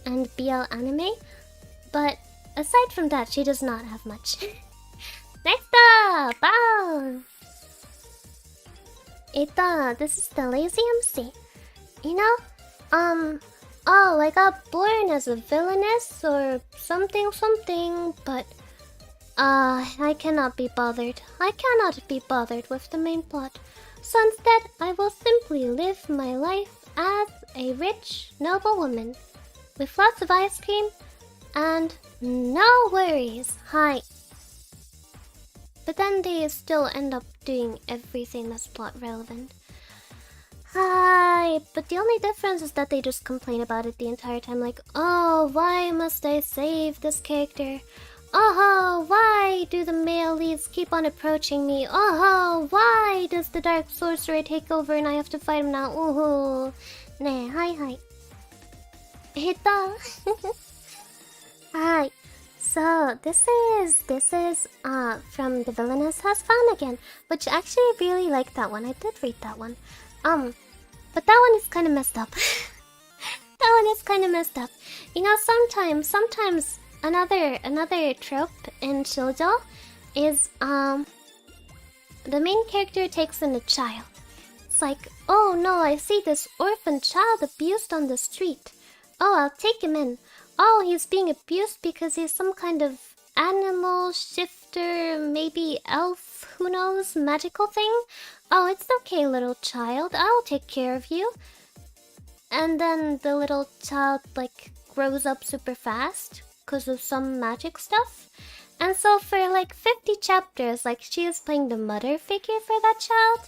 and BL anime. But aside from that, she does not have much. Next up! This is the Lazy MC. You know, I got born as a villainess or something, but I cannot be bothered. I cannot be bothered with the main plot. So instead, I will simply live my life as a rich, noble woman with lots of ice cream and no worries. Hi. But then they still end up doing everything that's plot relevant. Hi, but the only difference is that they just complain about it the entire time, like, oh, why must I save this character? Oh, why do the male leads keep on approaching me? Oh, why does the dark sorcerer take over and I have to fight him now? Oh, ne, hi. Hita. Hi. So this is from The Villainess Has Fun Again, which I actually really like that one. I did read that one. But that one is kind of messed up. That one is kind of messed up. You know, sometimes another trope in shoujo is the main character takes in a child. It's like, oh no, I see this orphan child abused on the street. Oh, I'll take him in. Oh, he's being abused because he's some kind of animal shifter, maybe elf, who knows, magical thing. Oh, it's okay, little child. I'll take care of you. And then the little child, like, grows up super fast because of some magic stuff. And so for, like, 50 chapters, like, she is playing the mother figure for that child.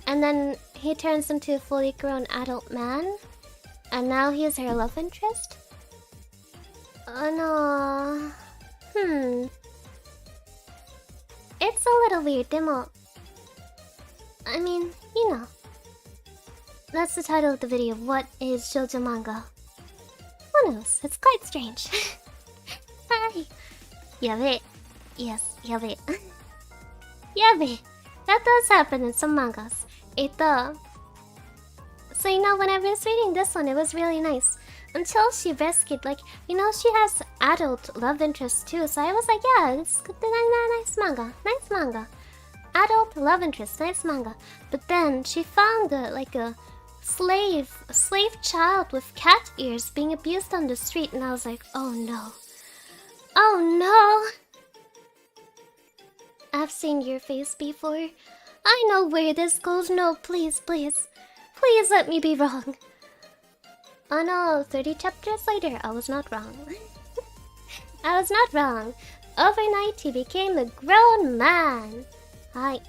And then he turns into a fully grown adult man. And now he is her love interest. Oh no. It's a little weird, demo. I mean, you know. That's the title of the video. What is Shoujo Manga? Who knows? It's quite strange. Hi. Yabe. Yes, yabe. Yabe. That does happen in some mangas. So you know, when I was reading this one, it was really nice. Until she rescued, like, you know, she has adult love interest too. So I was like, yeah, it's nice manga. Nice manga. Adult love interest, nice manga. But then she found a slave child with cat ears being abused on the street, and I was like, oh no. Oh no. I've seen your face before. I know where this goes. No, please. Please let me be wrong. Oh no, 30 chapters later, I was not wrong. I was not wrong. Overnight, he became a grown man. Hi.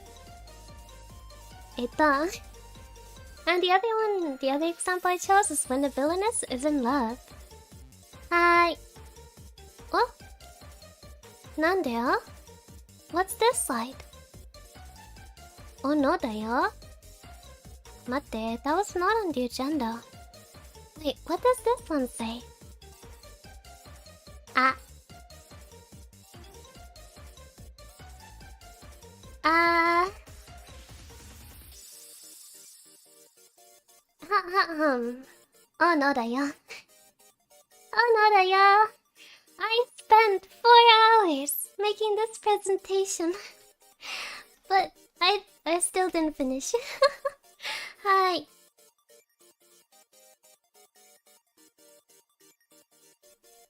And the other example I chose is when the villainess is in love. Hi. Oh? Nandeyo? What's this slide? Oh no da yo. Matte, that was not on the agenda. Wait, what does this one say? Oh no da yo. Oh no da yo. I spent 4 hours making this presentation. But I still didn't finish. Hi.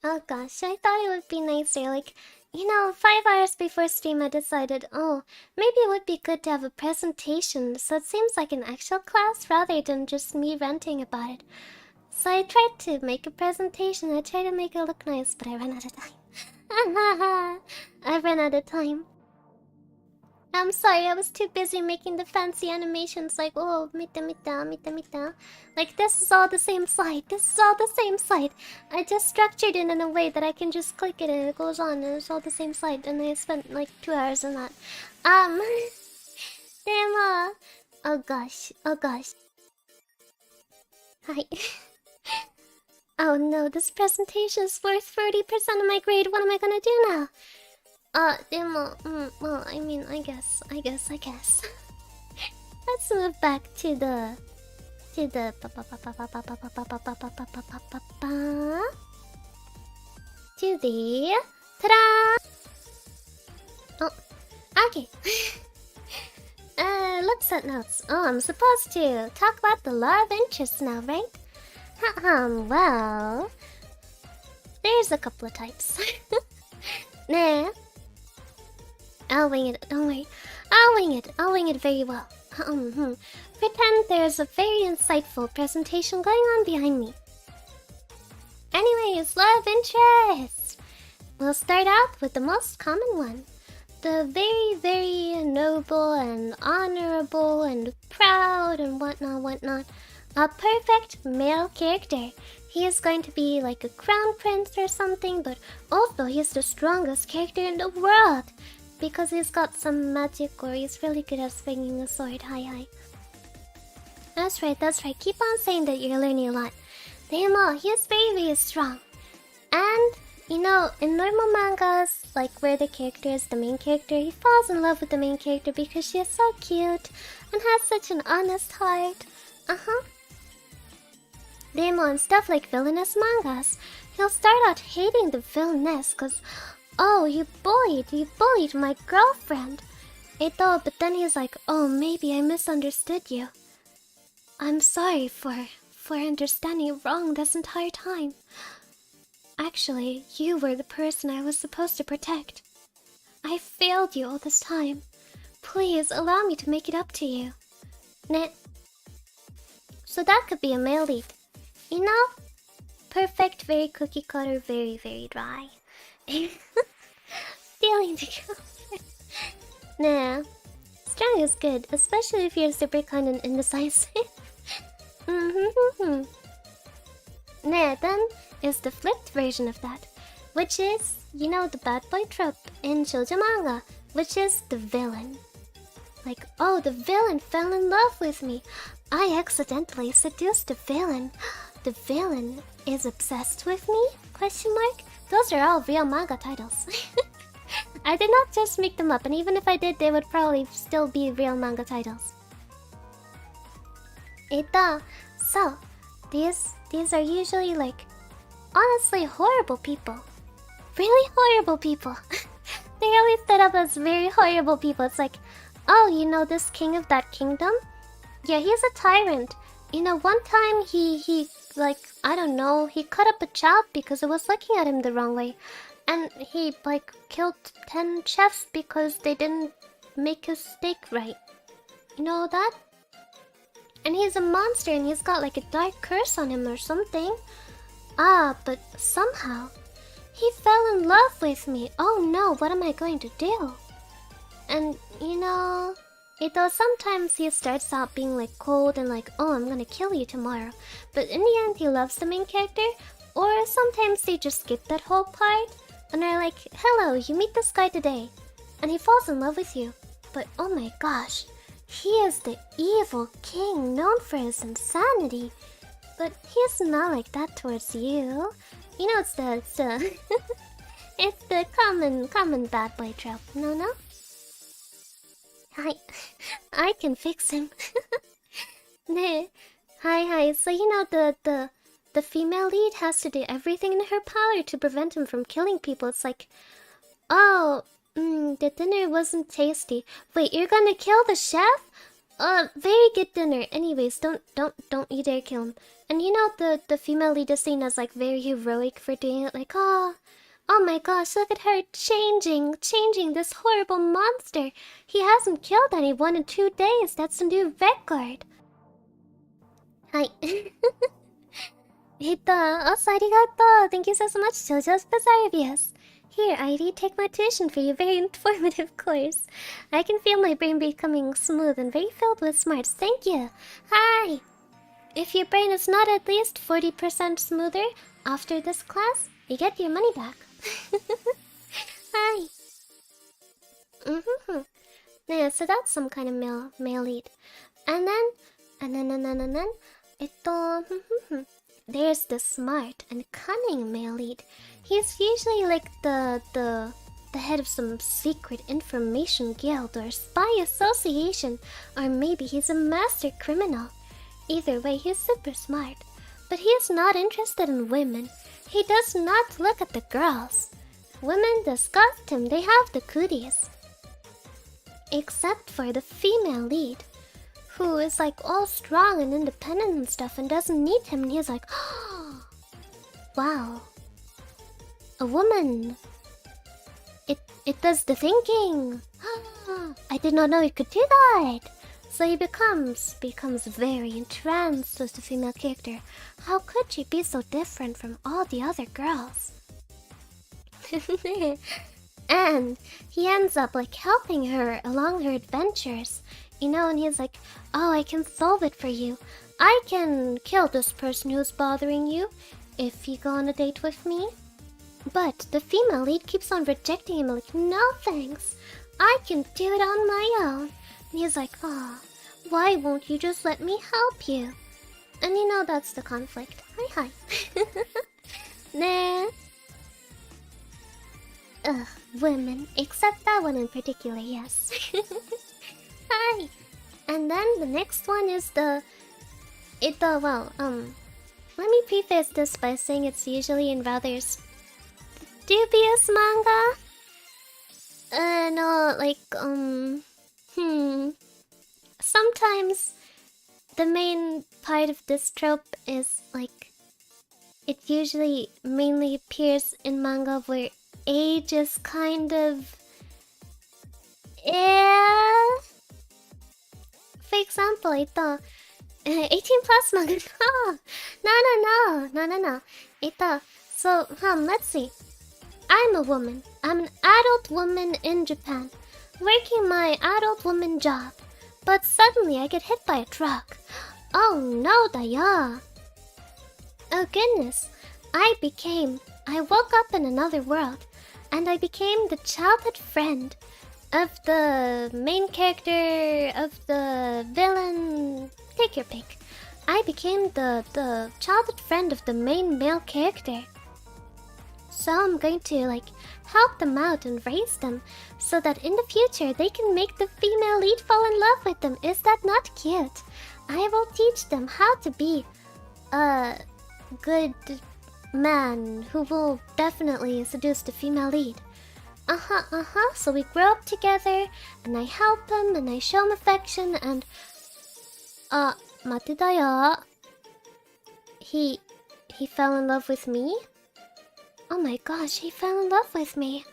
Oh gosh, I thought it would be nicer, like, you know, 5 hours before stream I decided, oh, maybe it would be good to have a presentation, so it seems like an actual class rather than just me ranting about it. So I tried to make a presentation, I tried to make it look nice, but I ran out of time. I ran out of time. I'm sorry, I was too busy making the fancy animations like, oh, mita. Like, this is all the same slide. This is all the same slide. I just structured it in a way that I can just click it and it goes on and it's all the same slide. And I spent like 2 hours on that. Damn. Oh gosh. Hi. Oh no, this presentation is worth 40% of my grade. What am I gonna do now? Well, I mean, I guess. Let's move back to the ta-da! Oh, okay. Let's set notes. Oh, I'm supposed to talk about the love interest now, right? Well, there's a couple of types. Nah. I'll wing it, don't worry. I'll wing it very well. Pretend there's a very insightful presentation going on behind me. Anyways, love interest! We'll start out with the most common one. the very, very noble and honorable and proud and whatnot. A perfect male character. He is going to be like a crown prince or something, but also he's the strongest character in the world because he's got some magic or he's really good at swinging a sword. Hi. That's right. Keep on saying that you're learning a lot. Demo, he is very, very strong. And, you know, in normal mangas, like where the character is the main character, he falls in love with the main character because she is so cute and has such an honest heart. Demo, and stuff like villainous mangas, he'll start out hating the villainess cause, oh, you bullied my girlfriend. But then he's like, oh, maybe I misunderstood you. I'm sorry for understanding you wrong this entire time. Actually, you were the person I was supposed to protect. I failed you all this time. Please allow me to make it up to you. Nah. So that could be a male lead. You know? Perfect, very cookie cutter, very, very dry. Stealing the girlfriend. Nah. Strong is good, especially if you're super kind and indecisive. Nah, then is the flipped version of that, which is, you know, the bad boy trope in Shoujo Manga, which is the villain. Like, oh, the villain fell in love with me. I accidentally seduced the villain. The villain is obsessed with me? Question mark? Those are all real manga titles. I did not just make them up, and even if I did, they would probably still be real manga titles. So, these are usually like, honestly horrible people. Really horrible people. They always set up as very horrible people. It's like, oh, you know this king of that kingdom? Yeah, he's a tyrant. You know, one time he like, I don't know, he cut up a child because it was looking at him the wrong way. And he, like, killed 10 chefs because they didn't make his steak right. You know that? And he's a monster and he's got like a dark curse on him or something. But somehow, he fell in love with me. Oh no, what am I going to do? And, you know, sometimes he starts out being like cold and like, oh, I'm gonna kill you tomorrow. But in the end, he loves the main character. Or sometimes they just skip that whole part and are like, hello, you meet this guy today. And he falls in love with you. But oh my gosh, he is the evil king known for his insanity. But he's not like that towards you. You know, it's the it's the common bad boy trope. No? I can fix him. Nah. Hi. So you know the female lead has to do everything in her power to prevent him from killing people. It's like, oh, the dinner wasn't tasty. Wait, you're gonna kill the chef? Very good dinner. Anyways, don't you dare kill him. And you know the female lead is seen as like very heroic for doing it. Like, oh my gosh, look at her changing this horrible monster. He hasn't killed anyone in 2 days. That's a new record. Hi. Also arigato. Thank you so much, JoJo's Bizarre Reviews. Here, I take my tuition for your very informative course. I can feel my brain becoming smooth and very filled with smarts. Thank you. Hi. If your brain is not at least 40% smoother after this class, you get your money back. Hi. Yeah, so that's some kind of male lead. And then, there's the smart and cunning male lead. He's usually like the head of some secret information guild or spy association, or maybe he's a master criminal. Either way, he's super smart. But he is not interested in women. He does not look at the girls. Women disgust him, they have the cooties. Except for the female lead, who is like all strong and independent and stuff and doesn't need him, and he's like, oh, wow. A woman. It does the thinking. I did not know it could do that. So he becomes very entranced with the female character. How could she be so different from all the other girls? And he ends up like helping her along her adventures, you know, and he's like, oh, I can solve it for you. I can kill this person who's bothering you if you go on a date with me. But the female lead keeps on rejecting him, like, no thanks, I can do it on my own. And he's like, oh, why won't you just let me help you? And you know that's the conflict. Hi. Nah. Ugh, women. Except that one in particular, yes. Hi. And then the next one is let me preface this by saying it's usually in rather dubious manga. No, like, sometimes the main part of this trope is, like, it usually mainly appears in manga where age is kind of... For example, 18 plus manga. No. So, let's see. I'm a woman. I'm an adult woman in Japan, working my adult woman job. But suddenly I get hit by a truck. Oh no, Daya. Oh goodness. I woke up in another world, and I became the childhood friend of the main character, of the villain. Take your pick. I became the childhood friend of the main male character. So I'm going to, like, help them out and raise them so that in the future they can make the female lead fall in love with them. Is that not cute? I will teach them how to be a good man who will definitely seduce the female lead. So we grow up together, and I help him, and I show him affection, and... Mate da yo. He fell in love with me? Oh my gosh, he fell in love with me.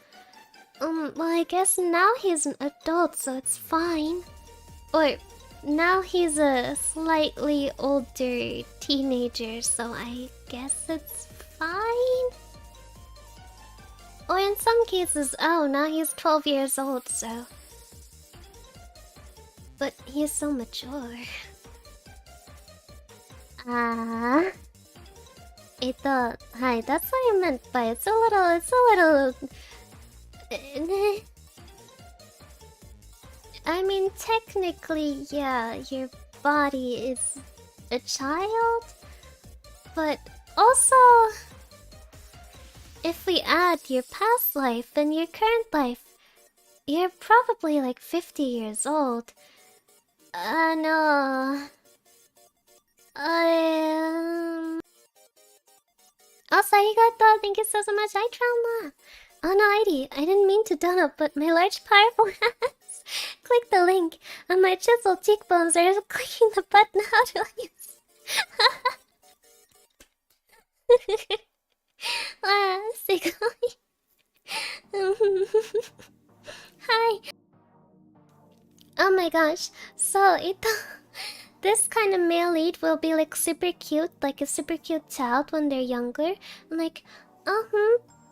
Well, I guess now he's an adult, so it's fine. Or, now he's a slightly older teenager, so I guess it's fine. Or in some cases, oh, now he's 12 years old, so... But he's so mature. Hi, that's what I meant by it's a little... I mean, technically, yeah, your body is a child, but also, if we add your past life and your current life, you're probably like 50 years old. No. Also, arigato, thank you so much. I trauma. Oh no, Heidi, I didn't mean to donut, but my large powerful hands. Click the link, and my chiseled cheekbones are clicking the button. How do I use? Hi. Oh my gosh. So, this kind of male lead will be like super cute, like a super cute child when they're younger. I'm like,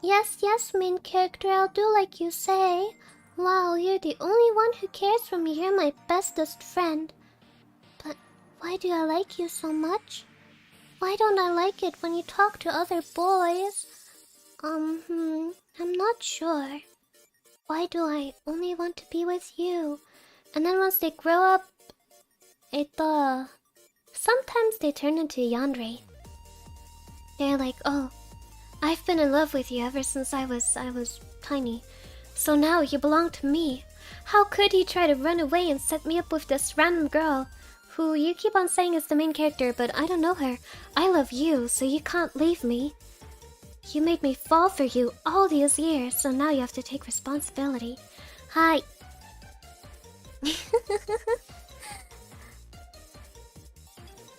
yes, main character, I'll do like you say. Wow, you're the only one who cares for me. You're my bestest friend. But why do I like you so much? Why don't I like it when you talk to other boys? I'm not sure. Why do I only want to be with you? And then once they grow up, sometimes they turn into yandere. They're like, oh, I've been in love with you ever since I was tiny. So now you belong to me. How could he try to run away and set me up with this random girl who you keep on saying is the main character, but I don't know her. I love you, so you can't leave me. You made me fall for you all these years, so now you have to take responsibility. Hi.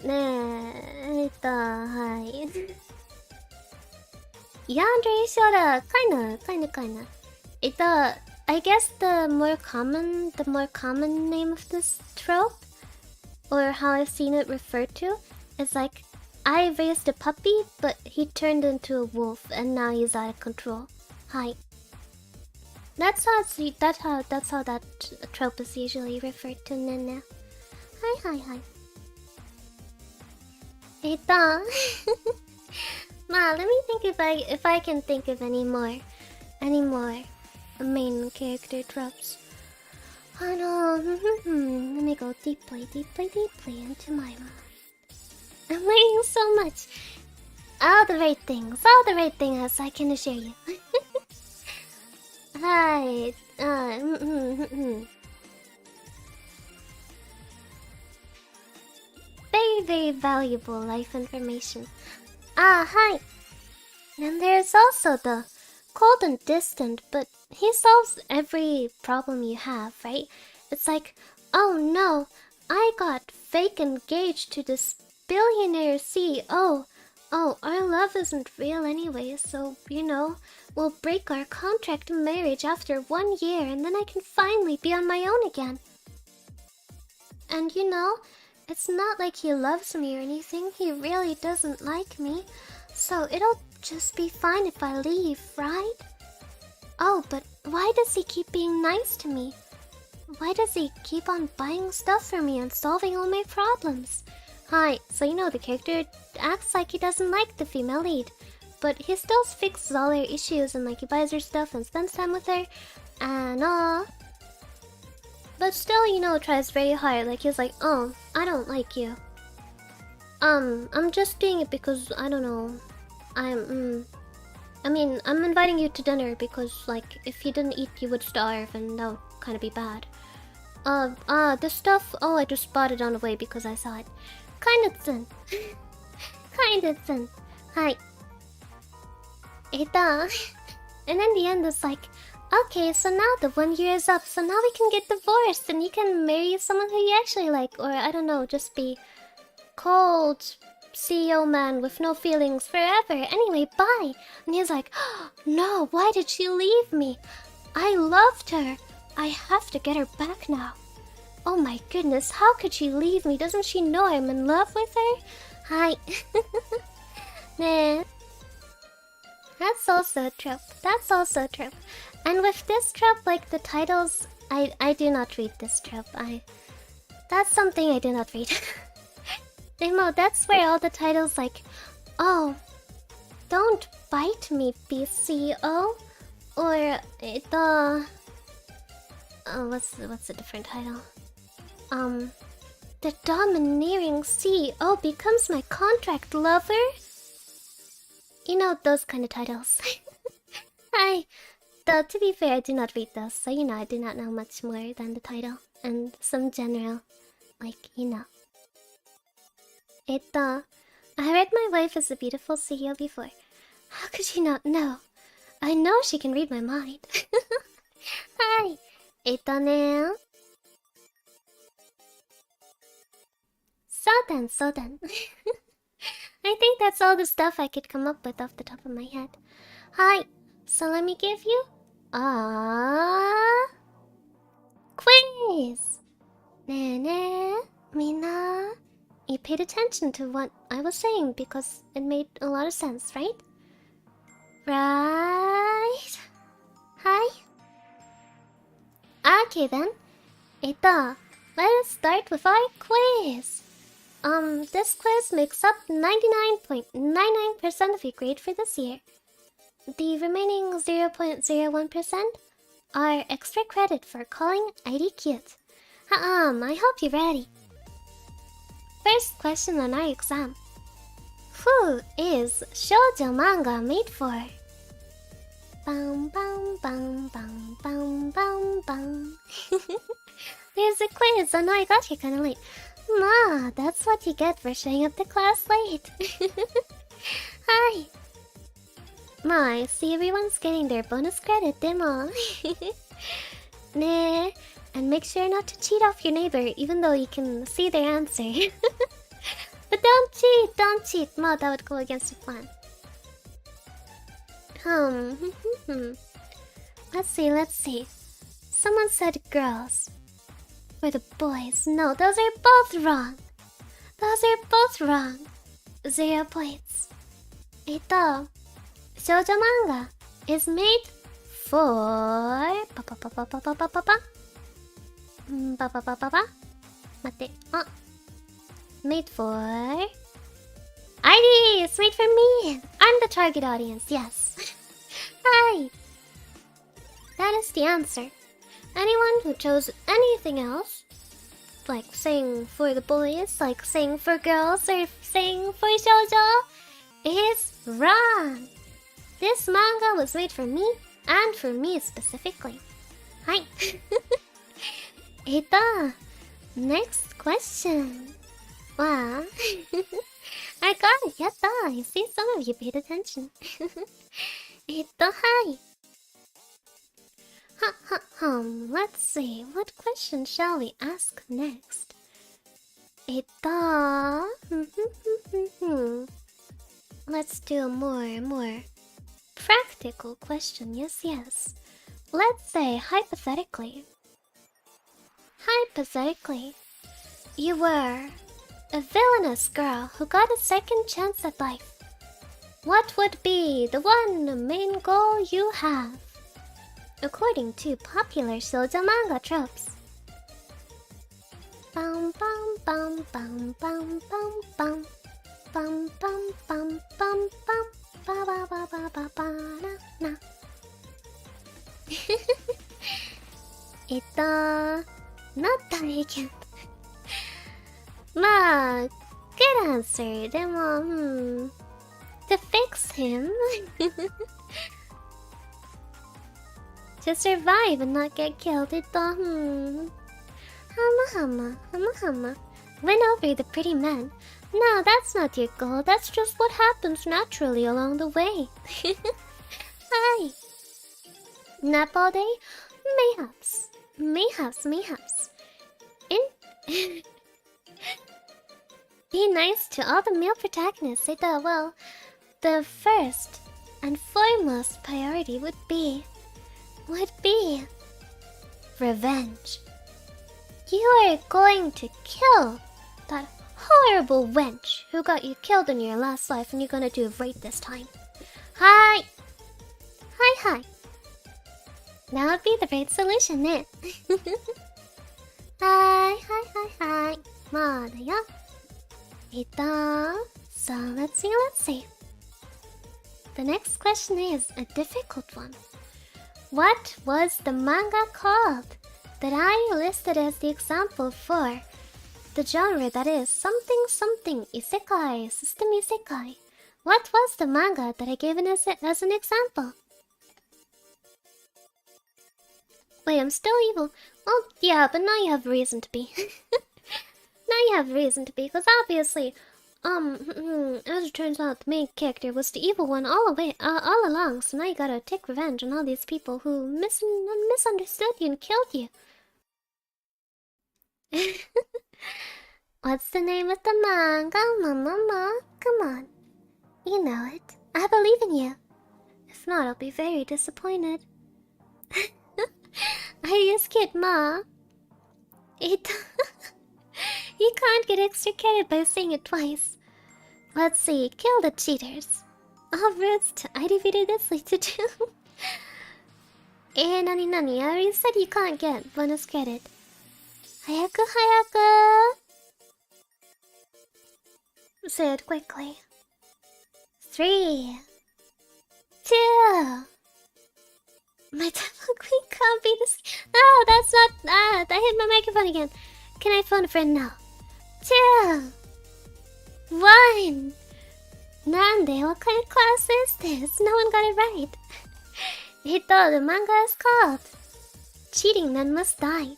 Hi. Yandere shoulda kinda. I guess the more common name of this trope, or how I've seen it referred to, is like, I raised a puppy, but he turned into a wolf, and now he's out of control. Hi. that's how that trope is usually referred to, Nene. Hi. Ito. Ma, let me think if I can think of any more main character tropes. Oh no, let me go deeply into my mind. I'm learning so much. All the right things I can assure you. Hi, very valuable life information. Hi. And there's also the cold and distant, but he solves every problem you have, right? It's like, oh no, I got fake engaged to this billionaire CEO. Oh, our love isn't real anyway, so, we'll break our contract of marriage after 1 year and then I can finally be on my own again. And it's not like he loves me or anything, he really doesn't like me. So it'll just be fine if I leave, right? Oh, but why does he keep being nice to me? Why does he keep on buying stuff for me and solving all my problems? Hi, so the character acts like he doesn't like the female lead, but he still fixes all her issues and he buys her stuff and spends time with her and all. But still, tries very hard, he's like, oh, I don't like you. I'm just doing it because, I don't know, I'm inviting you to dinner because, if you didn't eat, you would starve, and that would kind of be bad. This stuff, I just bought it on the way because I saw it. Kind of thin. Hi. Ita. And in the end, it's like, okay, so now the 1 year is up, so now we can get divorced, and you can marry someone who you actually like, or I don't know, just be cold CEO man with no feelings forever. Anyway, bye. And he's like, oh, no, why did she leave me? I loved her. I have to get her back now. Oh my goodness, how could she leave me? Doesn't she know I'm in love with her? Hi. Nah. That's also a trope. And with this trope, the titles, I do not read this trope. That's something I do not read. Demo, that's where all the titles oh, don't bite me, BCO, or what's a different title? The domineering CEO becomes my contract lover. Those kind of titles. Though to be fair, I do not read those, so I do not know much more than the title and some general, I read my wife is a beautiful CEO before. How could you not know? I know she can read my mind. Hi. Ne. So then. I think that's all the stuff I could come up with off the top of my head. Hi. So let me give you a quiz. Ne, Mina. You paid attention to what I was saying because it made a lot of sense, right? Right? Hi? Okay then. Let us start with our quiz. This quiz makes up 99.99% of your grade for this year. The remaining 0.01% are extra credit for calling ID cute. I hope you're ready. First question on our exam. Who is Shoujo Manga made for? Bum bum bum bum bum bum bum. There's a quiz. I know I got here kinda late. Ma, that's what you get for showing up to class late. Hi. Ma, I see everyone's getting their bonus credit, demo. Nah. And make sure not to cheat off your neighbor, even though you can see their answer. But don't cheat, Ma, that would go against the plan. Let's see. Someone said girls. Or the boys. No, those are both wrong. 0 points. Shoujo manga is made for... Mate. Oh. Made for... ID! It's made for me! I'm the target audience, yes. Hi! That is the answer. Anyone who chose anything else, like saying for the boys, like saying for girls, or saying for shoujo, is wrong. This manga was made for me, and for me specifically. Hi. Next question. Wow. I got it, yatta. I see some of you paid attention. Hi. Let's see, what question shall we ask next? Let's do a more practical question, yes. Let's say, hypothetically, you were a villainous girl who got a second chance at life. What would be the one main goal you have? According to popular shoujo manga tropes. Bum bum bum bum bum bum bum bum bum bum bum bum ba ba ba ba ba ba na na. Not arrogant. まあ good answer. でも to fix him. To survive and not get killed, Hama. Win over the pretty man. No, that's not your goal. That's just what happens naturally along the way. Hi. Nap all day? Mayhaps. Be nice to all the male protagonists. Well, the first and foremost priority would be revenge. You are going to kill that horrible wench who got you killed in your last life, and you're gonna do it right this time. Hi. That would be the right solution, eh? Hi. Mada. So let's see. The next question is a difficult one. What was the manga called that I listed as the example for the genre that is something isekai, system isekai? What was the manga that I gave as an example? Wait, I'm still evil. Well, yeah, but now you have reason to be. Because obviously, as it turns out, the main character was the evil one all along, so now you gotta take revenge on all these people who misunderstood you and killed you. What's the name of the manga, Mama? Come on. You know it. I believe in you. If not, I'll be very disappointed. I just kid, Ma. You can't get extricated by saying it twice. Let's see, kill the cheaters. All roads to Viridevils lead to doom. Nani, I already said you can't get bonus credit. Hayaku. Say it quickly. 3, 2. My temple queen can't be this. Oh, that's not. I hit my microphone again. Can I phone a friend now? 2, 1. Nande, what kind of class is this? No one got it right. The manga is called Cheating Men Must Die.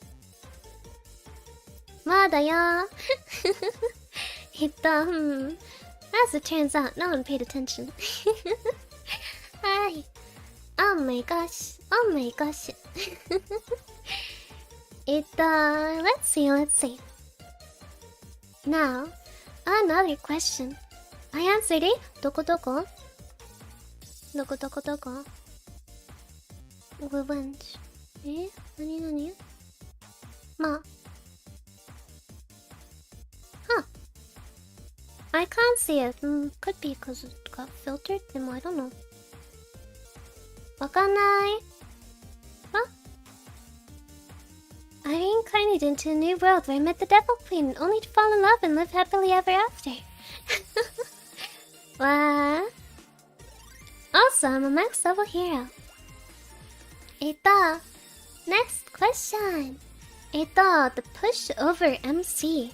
Mada ya. As it turns out, no one paid attention. Hi. Oh my gosh. Let's see. Now, another question. I answered it. Doko? Revenge. Nani? Ma. Huh. I can't see it. Could be because it got filtered. I don't know. Wakanai. reincarnated into a new world where I met the Devil Queen, only to fall in love and live happily ever after. What? Also, I'm a max level hero. Ito, next question. Ito, the pushover MC.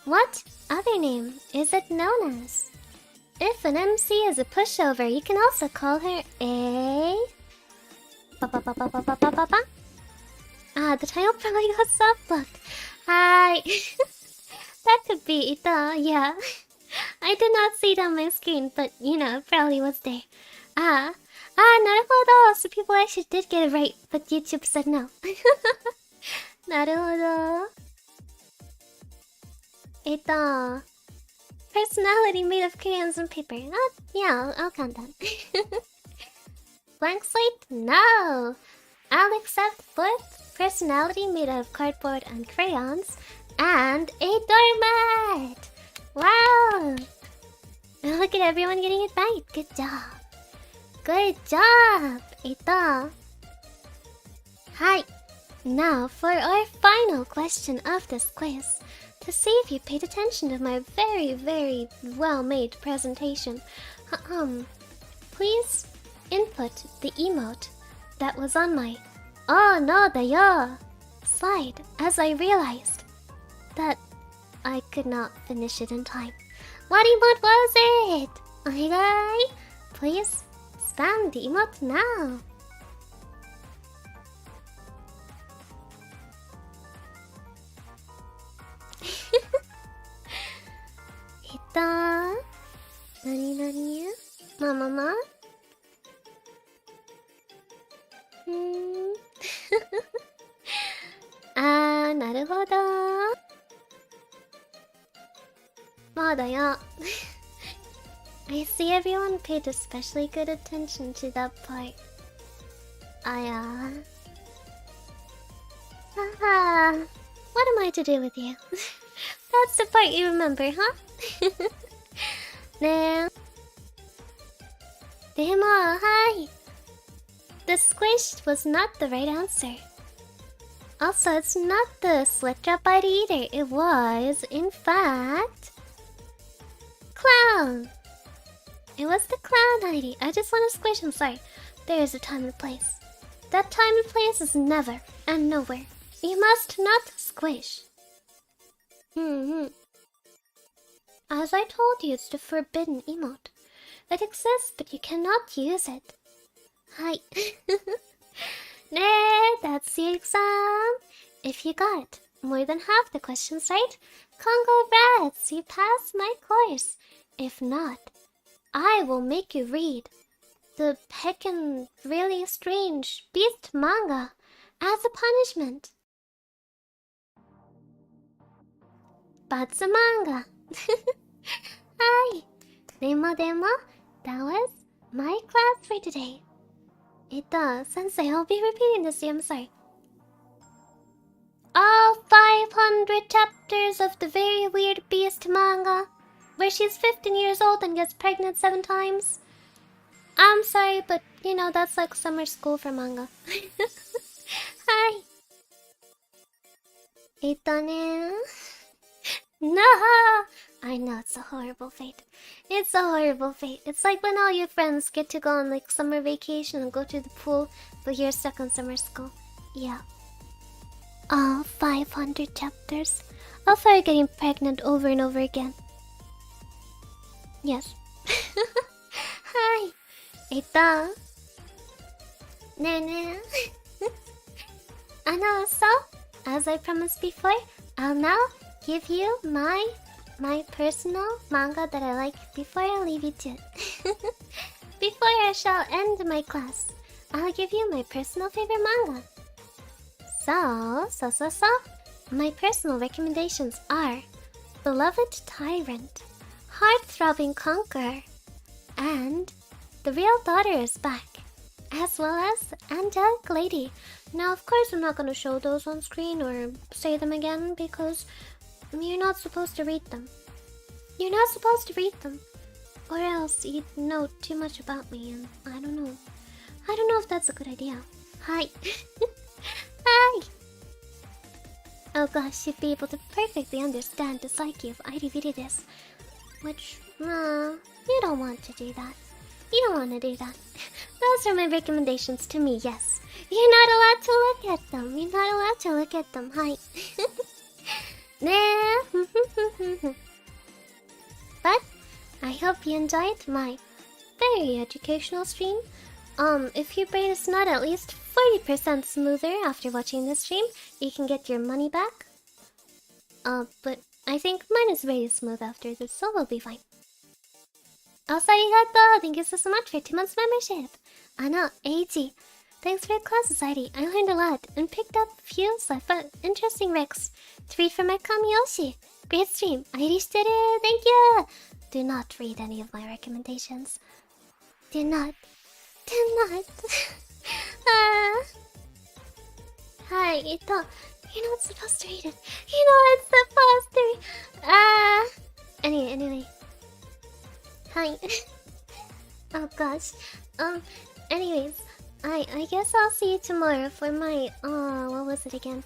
What other name is it known as? If an MC is a pushover, you can also call her a... the title probably got soft-looked. Hi. That could be Ito, yeah. I did not see it on my screen, but, you know, it probably was there. Naruhodo! So people actually did get it right, but YouTube said no. Naruhodo. Ito. Personality made of crayons and paper. Yeah, I'll count that. Blank slate? No! I'll accept fourth personality made of cardboard and crayons, and a doormat! Wow! Look at everyone getting it right. Good job. Good job, Ito. Hi. Now for our final question of this quiz. To see if you paid attention to my very, very well-made presentation, please input the emote that was on my "Oh no da yo" slide, as I realized that I could not finish it in time. What emote was it? Onegai, please spam the emote now. Ito. Nani? Mama? Naruhodo. Madayo. I see everyone paid especially good attention to that part. What am I to do with you? That's the part you remember, huh? Demo, hi! The squished was not the right answer. Also, it's not the slit drop ID either. It was, in fact, clown. It was the clown ID. I just want to squish. I'm sorry. There is a time and place. That time and place is never and nowhere. You must not squish. As I told you, it's the forbidden emote. It exists, but you cannot use it. Hi. That's the exam. If you got more than half the questions right, congrats, you passed my course. If not, I will make you read the heckin' really strange beast manga as a punishment. Batsu manga. Hi. Demo, that was my class for today. Sensei, I'll be repeating this, I'm sorry. All 500 chapters of the very weird beast manga, where she's 15 years old and gets pregnant 7 times. I'm sorry, but you know, that's like summer school for manga. Hi. No! I know, it's a horrible fate. It's a horrible fate. It's like when all your friends get to go on like summer vacation and go to the pool, but you're stuck on summer school. Yeah. All 500 chapters of her getting pregnant over and over again. Yes. Hi. Ito. Nene. So, as I promised before, I'll now give you my personal manga that I like before I leave you to it. Before I shall end my class, I'll give you my personal favorite manga. So, my personal recommendations are Beloved Tyrant, Heart-Throbbing Conqueror, and The Real Daughter is Back, as well as Angelic Lady. Now, of course, I'm not going to show those on screen or say them again because you're not supposed to read them. You're not supposed to read them. Or else you'd know too much about me and I don't know. I don't know if that's a good idea. Hi. Hi. Oh gosh, you'd be able to perfectly understand the psyche of Viridevils. Which, you don't want to do that. You don't want to do that. Those are my recommendations to me, yes. You're not allowed to look at them. You're not allowed to look at them. Hi. Nah. But I hope you enjoyed my very educational stream. If your brain is not at least 40% smoother after watching this stream, you can get your money back. But I think mine is very smooth after this, so we'll be fine. Also, arigato! Thank you so much for 2 months membership. Eiichi. Thanks for the class society. I learned a lot and picked up a few interesting recs to read from my Kamiyoshi. Great stream. Airishiteru. Thank you. Do not read any of my recommendations. Do not. Do not. Hi, you're not supposed to read it. You're not supposed to. Anyway. Hi. Oh gosh. Anyways, I guess I'll see you tomorrow for my what was it again?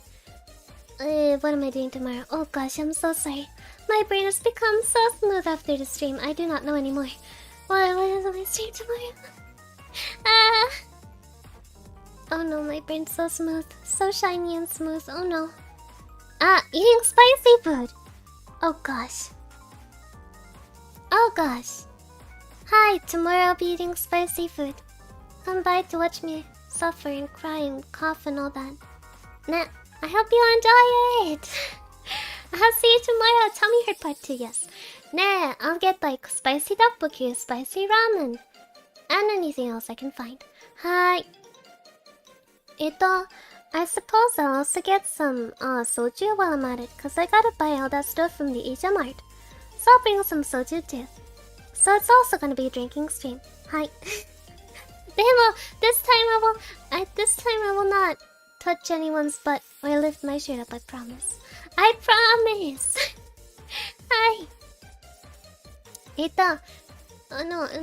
What am I doing tomorrow? Oh gosh, I'm so sorry. My brain has become so smooth after the stream. I do not know anymore. What is my stream tomorrow? Oh no, my brain's so smooth. So shiny and smooth. Oh no. Eating spicy food. Oh gosh. Oh gosh. Hi, tomorrow I'll be eating spicy food. Come by to watch me suffer and cry and cough and all that. Nah, I hope you enjoy it. I'll see you tomorrow. Tell me your part 2, yes. Nah, I'll get like spicy tteokbokki, spicy ramen, and anything else I can find. Hi. I suppose I'll also get some soju while I'm at it, cause I gotta buy all that stuff from the Asia Mart. So I'll bring some soju too. So it's also gonna be a drinking stream. Hi. This time I will not touch anyone's butt or lift my shirt up, I promise. I promise! Hi!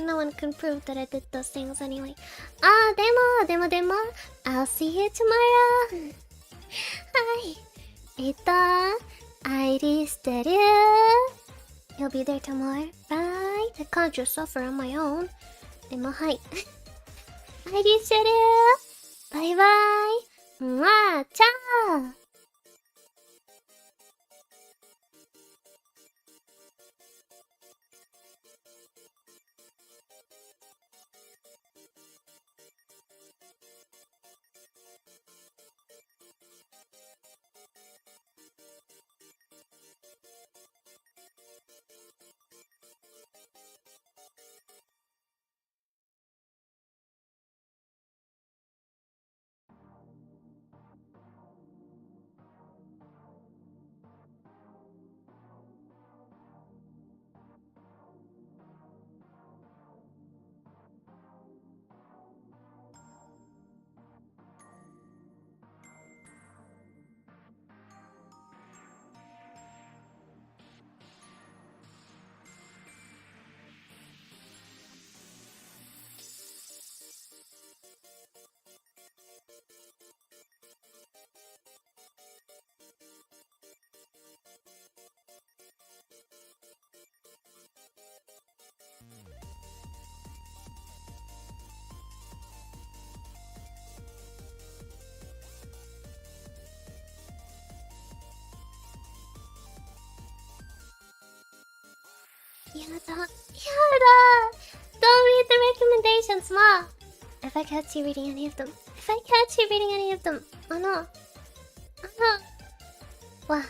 No one can prove that I did those things anyway. Demo. I'll see you tomorrow. Hi. Airishiteru. You'll be there tomorrow, right? I can't just suffer on my own. Hi. Airishiteru. Bye bye. Mwah, ciao. Yada! Don't read the recommendations, Ma! If I catch you reading any of them. Oh no. Wow.